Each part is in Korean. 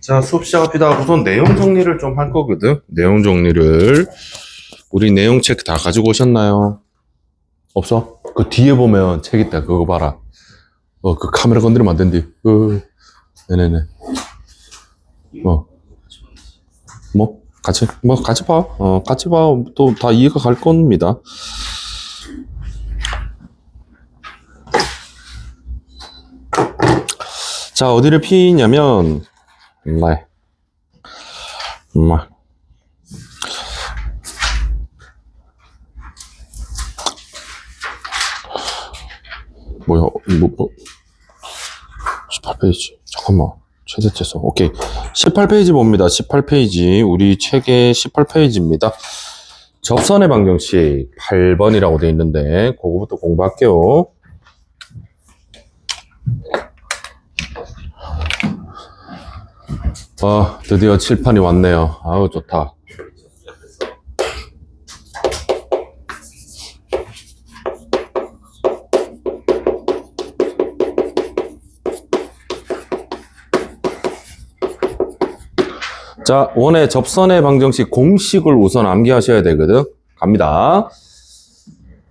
자, 수업 시작합니다. 우선 내용 정리를 좀 할 거거든. 내용 정리를. 우리 내용 책 다 가지고 오셨나요? 없어? 그 뒤에 보면 책 있다. 그거 봐라. 그 카메라 건드리면 안 된디. 네네네. 같이 봐. 같이 봐. 또 다 이해가 갈 겁니다. 자, 어디를 피냐면, 뭐야, 18페이지. 잠깐만. 최대치에서. 오케이. 18페이지 봅니다. 18페이지. 우리 책의 18페이지입니다. 접선의 방정식 8번이라고 되어 있는데, 그거부터 공부할게요. 드디어 칠판이 왔네요. 아우, 좋다. 자, 원의 접선의 방정식 공식을 우선 암기하셔야 되거든. 갑니다.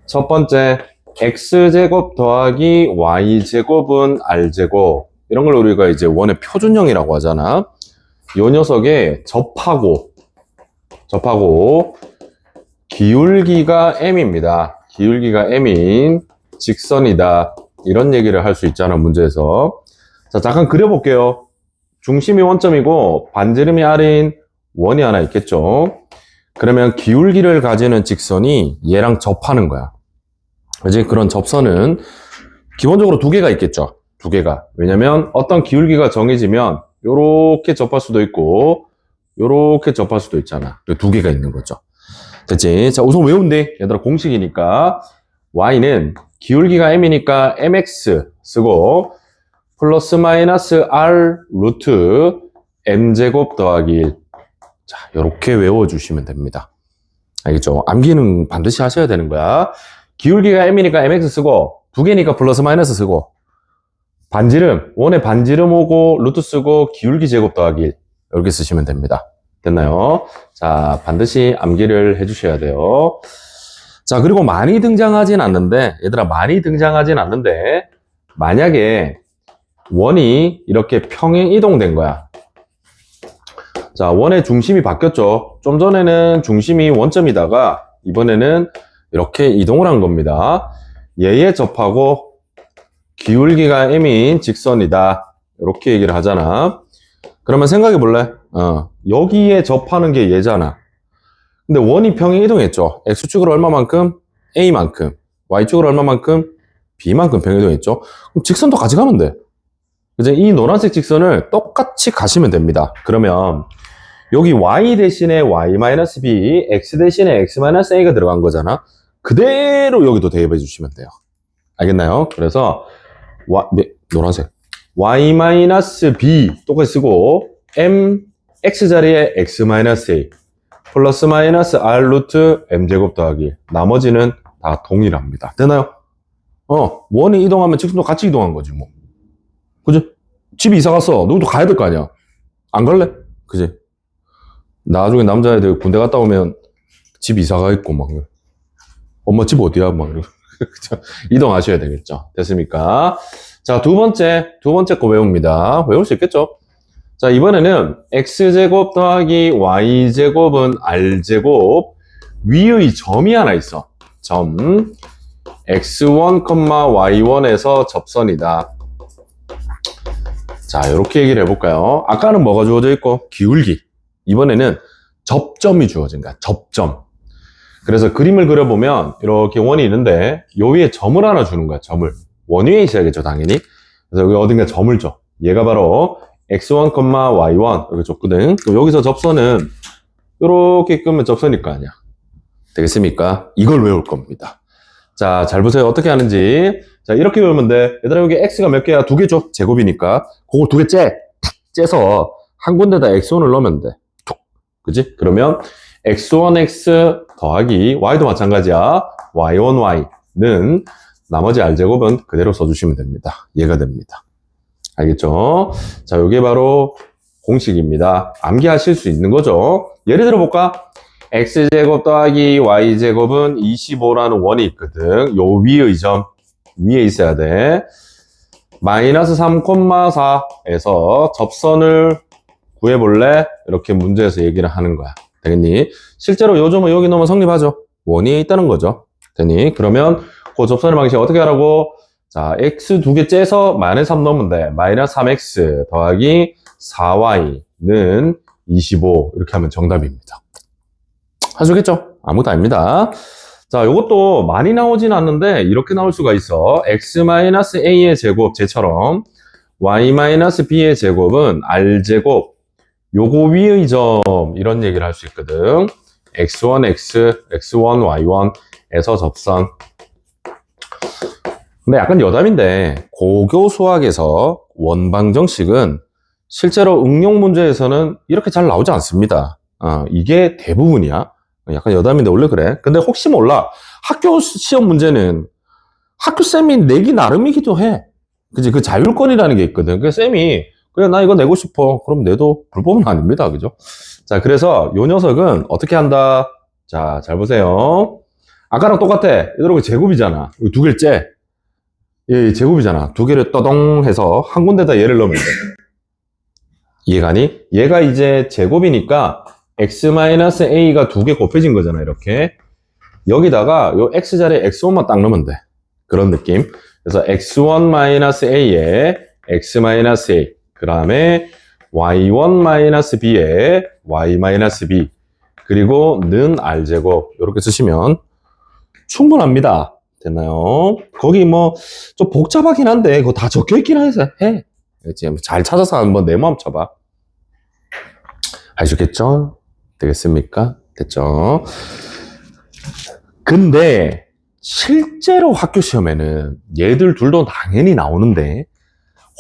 첫 번째, x제곱 더하기 y제곱은 r제곱. 이런 걸 우리가 이제 원의 표준형이라고 하잖아. 요 녀석에 접하고 기울기가 m입니다. 기울기가 m인 직선이다. 이런 얘기를 할 수 있잖아, 문제에서. 자, 잠깐 그려볼게요. 중심이 원점이고 반지름이 r인 원이 하나 있겠죠. 그러면 기울기를 가지는 직선이 얘랑 접하는 거야. 그지? 그런 접선은 기본적으로 두 개가 있겠죠. 두 개가. 왜냐면 어떤 기울기가 정해지면 요렇게 접할 수도 있고 요렇게 접할 수도 있잖아. 두 개가 있는 거죠. 됐지? 자, 우선 외운대. 얘들아, 공식이니까 y는 기울기가 m이니까 mx 쓰고 플러스 마이너스 r 루트 m제곱 더하기 1. 자, 요렇게 외워주시면 됩니다. 알겠죠? 암기는 반드시 하셔야 되는 거야. 기울기가 m이니까 mx 쓰고 두 개니까 플러스 마이너스 쓰고 반지름, 원의 반지름 오고 루트 쓰고 기울기 제곱 더하기 1. 이렇게 쓰시면 됩니다. 됐나요? 자, 반드시 암기를 해주셔야 돼요. 자, 그리고 많이 등장하진 않는데, 얘들아, 많이 등장하진 않는데, 만약에 원이 이렇게 평행 이동된 거야. 자, 원의 중심이 바뀌었죠. 좀 전에는 중심이 원점이다가, 이번에는 이렇게 이동을 한 겁니다. 얘에 접하고, 기울기가 m인 직선이다. 이렇게 얘기를 하잖아. 그러면 생각해 볼래? 여기에 접하는 게 얘잖아. 근데 원이 평행 이동했죠. x축으로 얼마만큼? a만큼. y축으로 얼마만큼? b만큼 평행 이동했죠. 그럼 직선도 같이 가면 돼. 이제 이 노란색 직선을 똑같이 가시면 됩니다. 그러면 여기 y 대신에 y-b, x 대신에 x-a가 들어간 거잖아. 그대로 여기도 대입해 주시면 돼요. 알겠나요? 그래서 노란색 y-b 똑같이 쓰고 m x 자리에 x-a 플러스 마이너스 r 루트 m제곱 더하기 나머지는 다 동일합니다. 되나요? 원이 이동하면 직선도 같이 이동한 거지 뭐. 그지? 집이 이사 갔어. 누구도 가야 될 거 아니야. 안 갈래? 그지? 나중에 남자애들 군대 갔다 오면 집 이사 가 있고 막 엄마 집 어디야? 막 이동하셔야 되겠죠. 됐습니까? 자, 두 번째 거 외웁니다. 외울 수 있겠죠? 자, 이번에는 x제곱 더하기 y제곱은 r제곱 위의 점이 하나 있어. 점 x1, y1에서 접선이다. 자, 이렇게 얘기를 해볼까요? 아까는 뭐가 주어져 있고? 기울기. 이번에는 접점이 주어진 거야. 접점. 그래서 그림을 그려보면 이렇게 원이 있는데 요 위에 점을 하나 주는 거야. 점을. 원 위에 있어야겠죠, 당연히. 그래서 여기 어딘가 점을 줘. 얘가 바로 x1, y1 이렇게 줬거든. 그럼 여기서 접선은 이렇게 끄면 접선일 거 아니야. 되겠습니까? 이걸 외울 겁니다. 자, 잘 보세요. 어떻게 하는지. 자, 이렇게 외우면 돼. 얘들아, 여기 x가 몇 개야? 두 개죠? 제곱이니까. 그걸 두 개 째서 한 군데다 x1을 넣으면 돼. 툭. 그지? 그러면 x1x 더하기 y도 마찬가지야. y1y는 나머지 r제곱은 그대로 써주시면 됩니다. 이해가 됩니다. 알겠죠? 자, 이게 바로 공식입니다. 암기하실 수 있는 거죠. 예를 들어 볼까? x제곱 더하기 y제곱은 25라는 원이 있거든. 요 위의 점 위에 있어야 돼. 마이너스 3,4에서 접선을 구해볼래? 이렇게 문제에서 얘기를 하는 거야. 되겠니? 실제로 요 점은 여기 넣으면 성립하죠. 원이 있다는 거죠. 되니? 그러면 그 접선의 방식 어떻게 하라고? 자, x 두 개 째서 마이너스 3 넣으면 돼. 마이너스 3x 더하기 4y는 25 이렇게 하면 정답입니다. 하시겠죠? 아무것도 아닙니다. 자, 요것도 많이 나오진 않는데 이렇게 나올 수가 있어. x-a의 제곱 쟤처럼 y-b의 제곱은 r제곱 요거 위의 점 이런 얘기를 할 수 있거든. x1x, x1, y1에서 접선. 근데 약간 여담인데 고교 수학에서 원방정식은 실제로 응용 문제에서는 이렇게 잘 나오지 않습니다. 이게 대부분이야. 약간 여담인데 원래 그래. 근데 혹시 몰라. 학교 시험 문제는 학교쌤이 내기 나름이기도 해. 그지? 그 자율권이라는 게 있거든. 그 쌤이 그래 나 이거 내고 싶어. 그럼 내도 불법은 아닙니다. 그죠? 자, 그래서 요 녀석은 어떻게 한다? 자, 잘 보세요. 아까랑 똑같아. 얘들아 제곱이잖아. 두 개를 째. 얘 제곱이잖아. 두 개를 떠동 해서 한 군데다 얘를 넣으면 돼. 이해가니? 얘가 이제 제곱이니까 x-a가 두 개 곱해진 거잖아, 이렇게. 여기다가 요 x자리에 x1만 딱 넣으면 돼. 그런 느낌. 그래서 x1-a에 x-a, 그 다음에 y1-b에 y-b, 그리고 는 r제곱, 이렇게 쓰시면 충분합니다. 됐나요? 거기 뭐, 좀 복잡하긴 한데, 그거 다 적혀 있긴 해서 해. 잘 찾아서 한번 내 마음 쳐봐. 아시겠죠? 되겠습니까? 됐죠? 근데 실제로 학교 시험에는 얘들 둘도 당연히 나오는데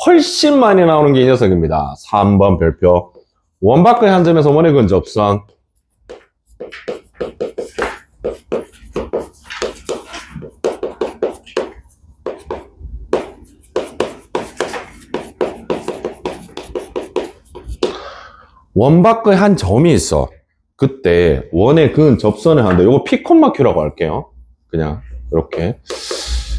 훨씬 많이 나오는 게 이 녀석입니다. 3번 별표. 원바크의 한 점에서 원의 근접선. 원바크의 한 점이 있어. 그때 원의 근접선을 하는데 요거 피콤마큐라고 할게요. 그냥 이렇게.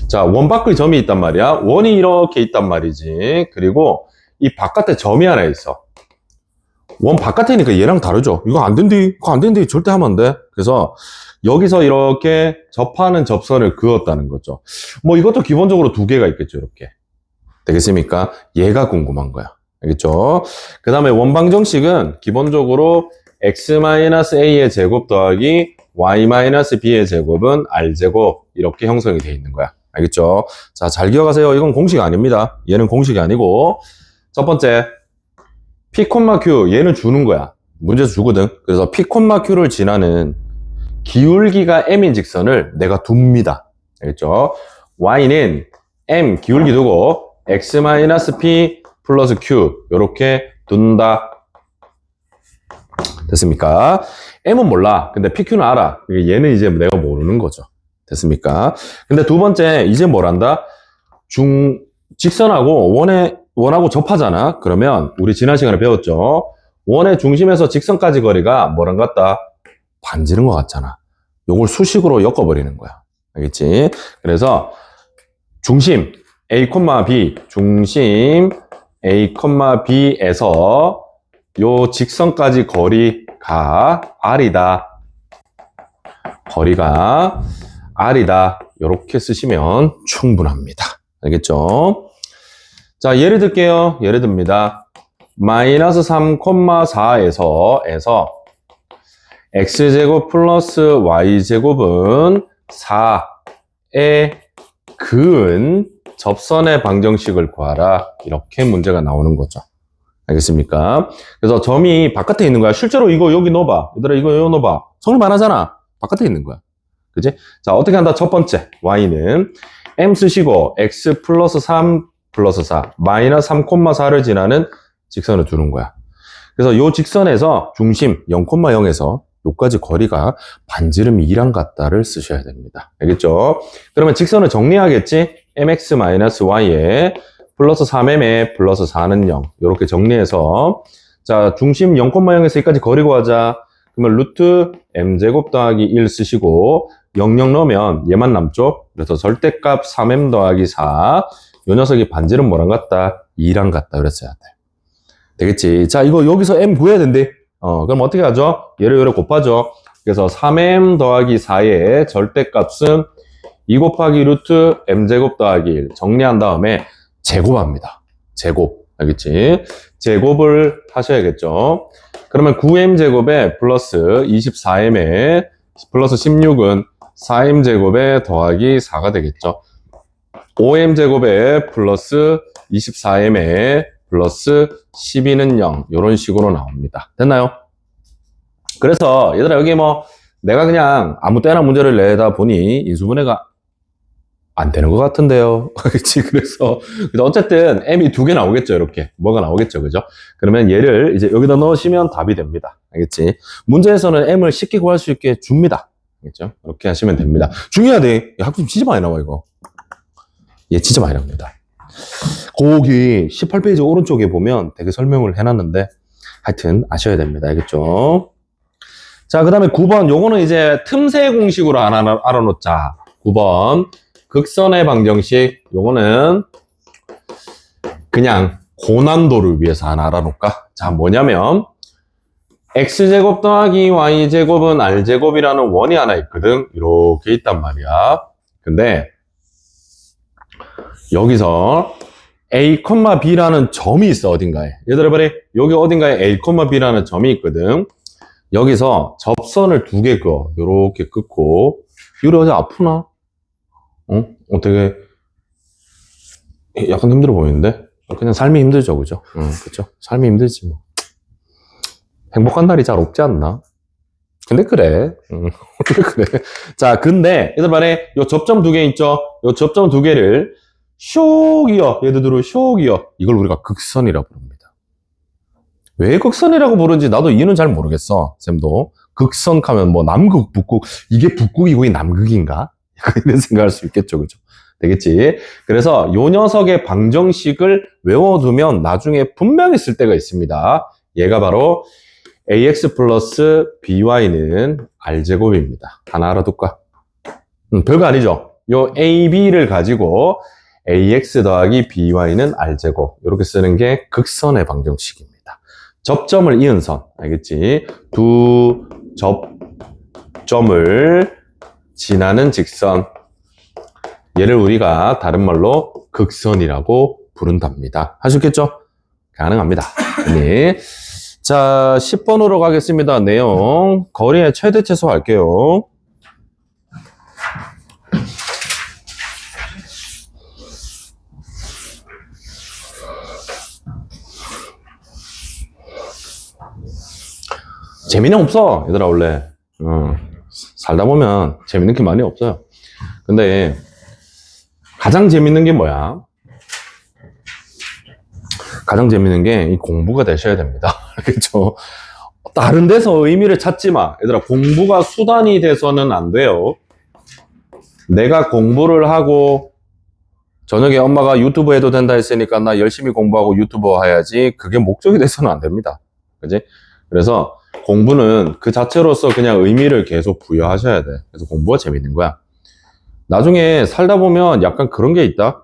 자, 원바크의 점이 있단 말이야. 원이 이렇게 있단 말이지. 그리고 이 바깥에 점이 하나 있어. 원 바깥이니까 얘랑 다르죠. 이거 안 된디, 이거 안 된디, 절대 하면 안 돼. 그래서 여기서 이렇게 접하는 접선을 그었다는 거죠. 뭐 이것도 기본적으로 두 개가 있겠죠. 이렇게. 되겠습니까? 얘가 궁금한 거야. 알겠죠? 그 다음에 원방정식은 기본적으로 x-a의 제곱 더하기 y-b의 제곱은 r제곱 이렇게 형성이 되어 있는 거야. 알겠죠? 자, 잘 기억하세요. 이건 공식 아닙니다. 얘는 공식이 아니고 첫 번째 p, q 얘는 주는 거야. 문제에서 주거든. 그래서 p, q를 지나는 기울기가 m인 직선을 내가 둡니다. 알겠죠? y는 m 기울기 두고 x-p 플러스 q 이렇게 둔다. 됐습니까? m은 몰라. 근데 pq는 알아. 얘는 이제 내가 모르는 거죠. 됐습니까? 근데 두 번째 이제 뭘 한다? 직선하고 원하고 접하잖아. 그러면 우리 지난 시간에 배웠죠. 원의 중심에서 직선까지 거리가 뭐랑 같다? 반지른 것 같잖아. 요걸 수식으로 엮어버리는 거야. 알겠지? 그래서 중심 A, B, 중심 A, B에서 요 직선까지 거리가 R이다. 거리가 R이다. 이렇게 쓰시면 충분합니다. 알겠죠? 자, 예를 들게요. 예를 듭니다. 마이너스 3,4에서 x제곱 플러스 y제곱은 4의 근 접선의 방정식을 구하라. 이렇게 문제가 나오는 거죠. 알겠습니까? 그래서 점이 바깥에 있는 거야. 실제로 이거 여기 넣어봐. 얘들아 이거 여기 넣어봐. 성립 안 하잖아. 바깥에 있는 거야. 그지? 자, 어떻게 한다? 첫 번째 y는 m 쓰시고 x 플러스 3 플러스 4 마이너스 3,4를 지나는 직선을 두는 거야. 그래서 이 직선에서 중심 0,0에서 여기까지 거리가 반지름 2랑 같다를 쓰셔야 됩니다. 알겠죠? 그러면 직선을 정리하겠지? mx-y에 플러스 3m에 플러스 4는 0 이렇게 정리해서 자, 중심 0,0에서 여기까지 거리 구하자. 그러면 루트 m제곱 더하기 1 쓰시고 00 넣으면 얘만 남죠? 그래서 절대값 3m 더하기 4. 요 녀석이 반지름 뭐랑 같다? 2랑 같다. 그랬어야 돼. 되겠지? 자, 이거 여기서 m 구해야 된대. 그럼 어떻게 하죠? 얘를 요래 곱하죠. 그래서 3m 더하기 4의 절대값은 2 곱하기 루트 m제곱 더하기 1 정리한 다음에 제곱합니다. 제곱. 알겠지? 제곱을 하셔야겠죠. 그러면 9m제곱에 플러스 24m에 플러스 16은 4m제곱에 더하기 4가 되겠죠. 5m제곱에 플러스 24m에 플러스 12는 0 이런 식으로 나옵니다. 됐나요? 그래서 얘들아 여기 뭐 내가 그냥 아무 때나 문제를 내다 보니 인수분해가 안 되는 것 같은데요. 그치? 그래서 어쨌든 m이 2개 나오겠죠. 이렇게 뭐가 나오겠죠. 그죠? 그러면 얘를 이제 여기다 넣으시면 답이 됩니다. 알겠지? 문제에서는 m을 쉽게 구할 수 있게 줍니다. 알겠죠? 이렇게 하시면 됩니다. 중요하대. 학습 진짜 많이 나와 이거. 얘 진짜 많이 나옵니다. 거기 18페이지 오른쪽에 보면 되게 설명을 해놨는데 하여튼 아셔야 됩니다. 알겠죠? 자, 그 다음에 9번 요거는 이제 틈새 공식으로 알아놓자. 9번 극선의 방정식 요거는 그냥 고난도를 위해서 하나 알아놓을까? 자, 뭐냐면 x제곱 더하기 y제곱은 r제곱이라는 원이 하나 있거든. 이렇게 있단 말이야. 근데 여기서 a, b라는 점이 있어. 어딘가에. 얘들아 봐라. 여기 어딘가에 a, b라는 점이 있거든. 여기서 접선을 2개 그어. 요렇게 끊고 이거 어디 아프나? 되게 약간 힘들어 보이는데? 그냥 삶이 힘들죠, 그죠? 그죠? 삶이 힘들지 뭐. 행복한 날이 잘 없지 않나? 근데 그래. 원래 그래. 자, 근데 얘들 말에 요 접점 2개 있죠? 요 접점 2개를 쇼기어, 예를 들어 쇼기어. 이걸 우리가 극선이라고 부릅니다. 왜 극선이라고 부르는지 나도 이유는 잘 모르겠어. 쌤도. 극선 하면 뭐 남극, 북극, 이게 북극이고 이 남극인가? 이런 생각할 수 있겠죠, 그죠? 되겠지? 그래서 요 녀석의 방정식을 외워두면 나중에 분명히 쓸 때가 있습니다. 얘가 바로 ax 플러스 by는 r제곱입니다. 하나 알아둘까? 별거 아니죠? 요 ab를 가지고 ax 더하기 by는 r제곱 이렇게 쓰는 게 극선의 방정식입니다. 접점을 이은 선, 알겠지? 두 접점을 지나는 직선, 얘를 우리가 다른 말로 극선이라고 부른답니다. 하셨겠죠? 가능합니다. 네. 자, 10번으로 가겠습니다. 내용, 거리의 최대 최소 할게요. 재미는 없어, 얘들아, 원래. 살다 보면 재밌는 게 많이 없어요. 근데 가장 재밌는 게 뭐야? 가장 재밌는 게 이 공부가 되셔야 됩니다. 알겠죠? 다른 데서 의미를 찾지 마. 얘들아, 공부가 수단이 돼서는 안 돼요. 내가 공부를 하고 저녁에 엄마가 유튜브 해도 된다 했으니까 나 열심히 공부하고 유튜버 해야지. 그게 목적이 돼서는 안 됩니다. 그지? 그래서 공부는 그 자체로서 그냥 의미를 계속 부여하셔야 돼. 그래서 공부가 재밌는 거야. 나중에 살다 보면 약간 그런 게 있다.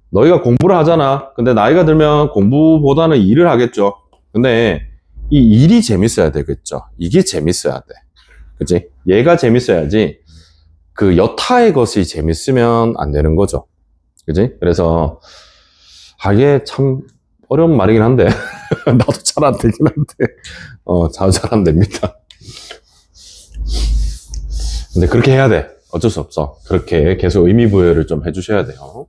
너희가 공부를 하잖아. 근데 나이가 들면 공부보다는 일을 하겠죠. 근데 이 일이 재밌어야 되겠죠. 이게 재밌어야 돼. 그치? 얘가 재밌어야지 그 여타의 것이 재밌으면 안 되는 거죠. 그치? 그래서 이게 참 어려운 말이긴 한데 나도 잘 안 되긴 한데 잘 안 됩니다. 근데 그렇게 해야 돼. 어쩔 수 없어. 그렇게 계속 의미 부여를 좀 해주셔야 돼요.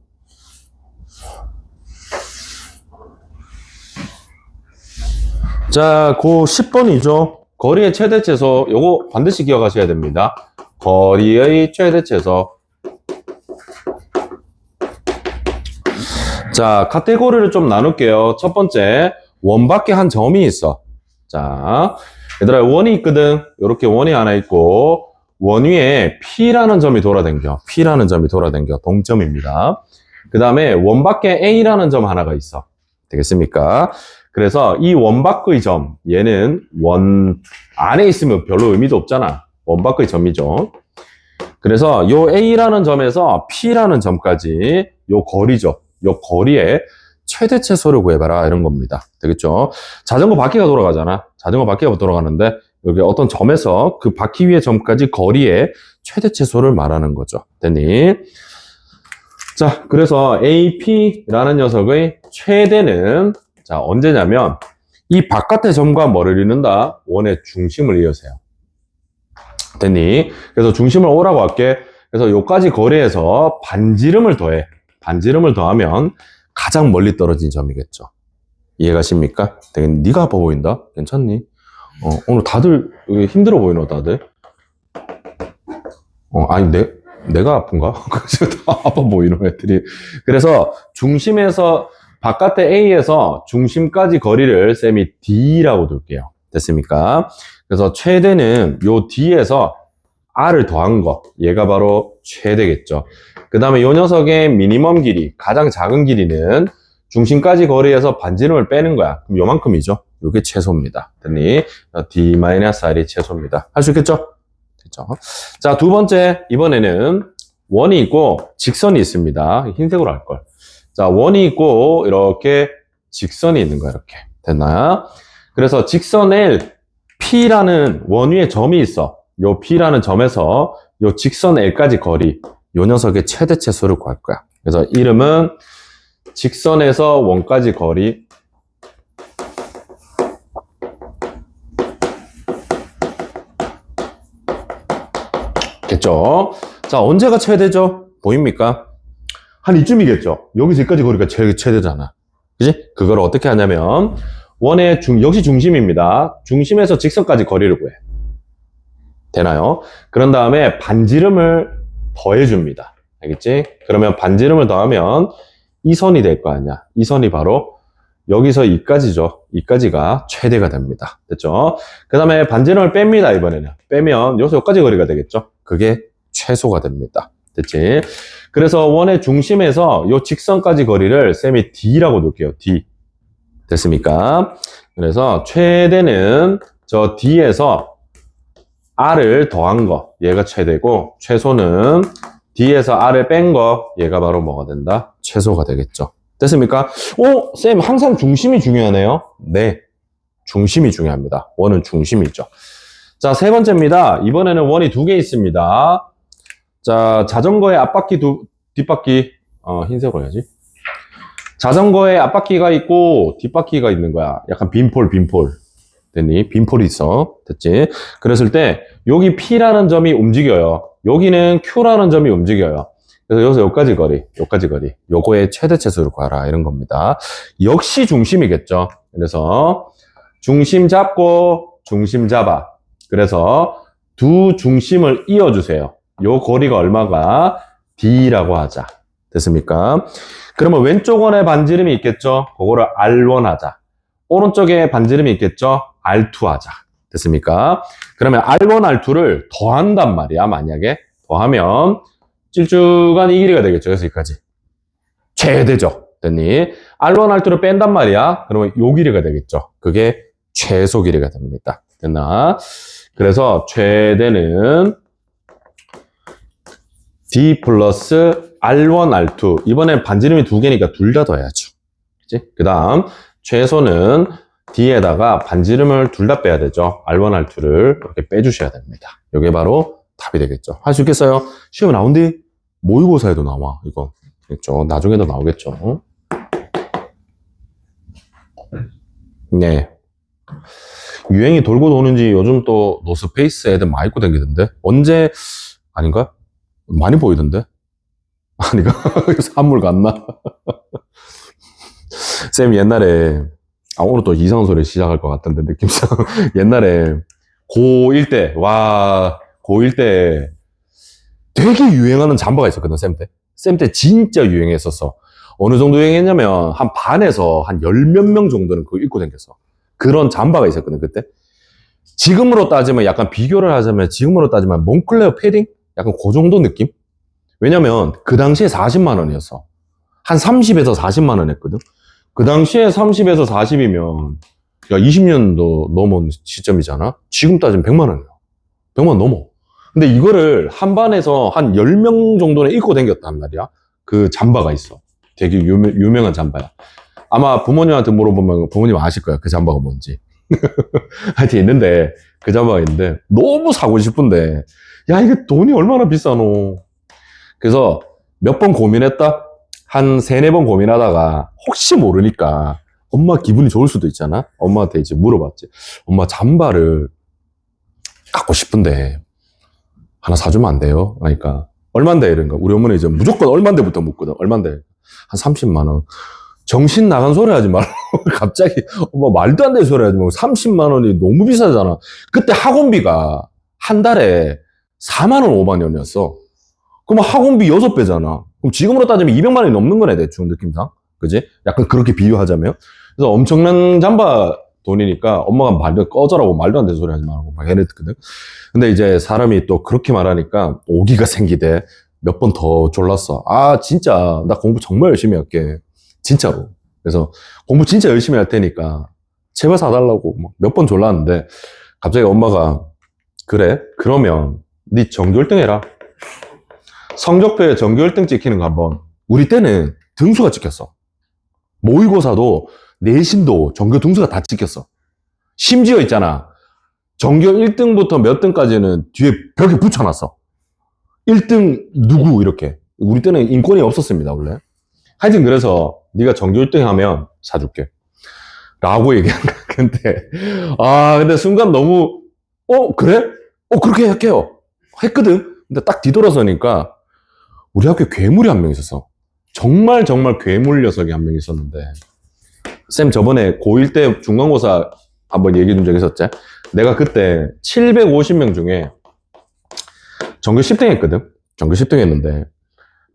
자, 그 10번이죠. 거리의 최대 최소. 요거 반드시 기억하셔야 됩니다. 거리의 최대 최소. 자, 카테고리를 좀 나눌게요. 첫 번째, 원 밖에 한 점이 있어. 자, 얘들아, 원이 있거든. 요렇게 원이 하나 있고, 원 위에 P라는 점이 돌아다녀. P라는 점이 돌아다녀. 동점입니다. 그 다음에 원 밖에 A라는 점 하나가 있어. 되겠습니까? 그래서 이 원 밖의 점, 얘는 원 안에 있으면 별로 의미도 없잖아. 원 밖의 점이죠. 그래서 요 A라는 점에서 P라는 점까지 요 거리죠. 요 거리에 최대 최소를 구해봐라 이런 겁니다. 되겠죠? 자전거 바퀴가 돌아가잖아. 자전거 바퀴가 돌아가는데 여기 어떤 점에서 그 바퀴 위의 점까지 거리의 최대 최소를 말하는 거죠. 됐니? 자, 그래서 AP라는 녀석의 최대는 자 언제냐면 이 바깥의 점과 뭐를 이룬다? 원의 중심을 이어서요. 됐니? 그래서 중심을 O라고 할게. 그래서 요까지 거리에서 반지름을 더해. 반지름을 더하면 가장 멀리 떨어진 점이겠죠. 이해가십니까? 되게 네가 아파 보인다? 괜찮니? 오늘 다들 힘들어 보이노 다들? 아니 내가 아픈가? 다 아파 보이노 애들이. 그래서 중심에서 바깥의 A에서 중심까지 거리를 쌤이 D라고 둘게요. 됐습니까? 그래서 최대는 요 D에서 R을 더한 거, 얘가 바로 최대겠죠. 그 다음에 요 녀석의 미니멈 길이, 가장 작은 길이는 중심까지 거리에서 반지름을 빼는 거야. 그럼 요만큼이죠. 요게 최소입니다. 됐니? D-R이 최소입니다. 할 수 있겠죠? 됐죠? 자, 두 번째, 이번에는 원이 있고 직선이 있습니다. 흰색으로 할 걸. 자, 원이 있고 이렇게 직선이 있는 거야. 이렇게. 됐나요? 그래서 직선 L, P라는 원 위에 점이 있어. 요 P라는 점에서 요 직선 L까지 거리, 요 녀석의 최대 최소를 구할 거야. 그래서 이름은 직선에서 원까지 거리 겠죠? 자, 언제가 최대죠? 보입니까? 한 이쯤이겠죠? 여기서 여기까지 거리가 최대잖아. 그지? 그걸 어떻게 하냐면 원의 역시 중심입니다. 중심에서 직선까지 거리를 구해. 되나요? 그런 다음에 반지름을 더해줍니다. 알겠지? 그러면 반지름을 더하면 이 선이 될 거 아니야. 이 선이 바로 여기서 이까지죠. 이까지가 최대가 됩니다. 됐죠? 그 다음에 반지름을 뺍니다. 이번에는. 빼면 여기서 여기까지 거리가 되겠죠? 그게 최소가 됩니다. 됐지? 그래서 원의 중심에서 이 직선까지 거리를 쌤이 D라고 놓을게요. D. 됐습니까? 그래서 최대는 저 D에서 R을 더한 거, 얘가 최대고, 최소는 D에서 R을 뺀 거, 얘가 바로 뭐가 된다? 최소가 되겠죠. 됐습니까? 쌤, 항상 중심이 중요하네요. 네. 중심이 중요합니다. 원은 중심이죠. 자, 세 번째입니다. 이번에는 원이 두 개 있습니다. 자, 자전거의 앞바퀴, 뒷바퀴, 흰색으로 해야지. 자전거의 앞바퀴가 있고, 뒷바퀴가 있는 거야. 약간 빈폴. 됐니? 빈폴이 있어. 됐지? 그랬을 때, 여기 P라는 점이 움직여요. 여기는 Q라는 점이 움직여요. 그래서 여기서 여기까지 거리. 요거의 최대 최소를 구하라. 이런 겁니다. 역시 중심이겠죠. 그래서, 중심 잡고, 중심 잡아. 그래서, 두 중심을 이어주세요. 요 거리가 얼마가? D라고 하자. 됐습니까? 그러면 왼쪽 원에 반지름이 있겠죠? 그거를 R1 하자. 오른쪽에 반지름이 있겠죠? R2 하자. 됐습니까? 그러면 R1, R2를 더한단 말이야. 만약에 더하면 찔쭉한 이 길이가 되겠죠. 그래서 여기까지. 최대죠. 됐니? R1, R2를 뺀단 말이야. 그러면 요 길이가 되겠죠. 그게 최소 길이가 됩니다. 됐나? 그래서 최대는 D 플러스 R1, R2. 이번엔 반지름이 두 개니까 둘 다 더해야죠. 그치? 그 다음, 최소는 D에다가 반지름을 둘 다 빼야 되죠. R1, R2를 이렇게 빼주셔야 됩니다. 이게 바로 답이 되겠죠. 할 수 있겠어요? 시험에 나온뒤 모의고사에도 나와, 이거. 그렇죠. 나중에도 나오겠죠. 네. 유행이 돌고 도는지 요즘 또 노스페이스 애들 많이 입고 다니던데? 언제, 아닌가? 많이 보이던데? 아니가? 산물 갔나? 쌤 옛날에, 오늘 또 이상한 소리 시작할 것 같던데, 느낌상. 옛날에, 고1 때, 고1 때 되게 유행하는 잠바가 있었거든, 쌤 때. 쌤 때 진짜 유행했었어. 어느 정도 유행했냐면, 한 반에서 한 열 몇 명 정도는 그거 입고 다녔어. 그런 잠바가 있었거든, 그때. 지금으로 따지면, 약간 비교를 하자면, 지금으로 따지면, 몽클레어 패딩? 약간 그 정도 느낌? 왜냐면, 그 당시에 40만 원이었어. 한 30에서 40만 원 했거든. 그 당시에 30에서 40이면, 야, 20년도 넘은 시점이잖아? 지금 따지면 100만 원이야. 100만 원 넘어. 근데 이거를 한 반에서 한 10명 정도는 입고 다녔단 말이야. 그 잠바가 있어. 되게 유명한 잠바야. 아마 부모님한테 물어보면 부모님 아실 거야. 그 잠바가 뭔지. 하여튼 있는데, 그 잠바가 있는데, 너무 사고 싶은데, 야, 이게 돈이 얼마나 비싸노. 그래서 몇 번 고민했다? 한 3-4번 고민하다가, 혹시 모르니까, 엄마 기분이 좋을 수도 있잖아? 엄마한테 이제 물어봤지. 엄마 잠바를 갖고 싶은데, 하나 사주면 안 돼요? 그러니까, 얼만데? 이런가. 우리 어머니 이제 무조건 얼만데부터 묻거든. 얼만데? 한 30만 원. 정신 나간 소리 하지 말고 갑자기 엄마 말도 안 되는 소리 하지 말고 30만 원이 너무 비싸잖아. 그때 학원비가 한 달에 4만 원, 5만 원이었어. 그럼 학원비 6배잖아. 그럼 지금으로 따지면 200만 원이 넘는 거네, 대충 느낌상. 그지? 약간 그렇게 비유하자면. 그래서 엄청난 잠바 돈이니까 엄마가 말도 꺼져라고 말도 안 되는 소리 하지 말고 막 이랬거든. 근데 이제 사람이 또 그렇게 말하니까 오기가 생기대. 몇 번 더 졸랐어. 아, 진짜 나 공부 정말 열심히 할게. 진짜로. 그래서 공부 진짜 열심히 할 테니까 제발 사달라고 몇 번 졸랐는데 갑자기 엄마가 그래? 그러면 네 전교 1등 해라. 성적표에 전교 1등 찍히는 거 한번. 우리 때는 등수가 찍혔어. 모의고사도 내신도 전교 등수가 다 찍혔어. 심지어 있잖아. 전교 1등부터 몇 등까지는 뒤에 벽에 붙여놨어. 1등 누구 이렇게. 우리 때는 인권이 없었습니다 원래. 하여튼 그래서 네가 전교 1등 하면 사줄게 라고 얘기한 거야. 근데 순간 너무 그래? 그렇게 할게요 했거든. 근데 딱 뒤돌아서니까 우리 학교에 괴물이 한 명 있었어. 정말 괴물 녀석이 한 명 있었는데 쌤 저번에 고1 때 중간고사 한번 얘기해 준 적 있었지? 내가 그때 750명 중에 전교 10등 했거든. 전교 10등 했는데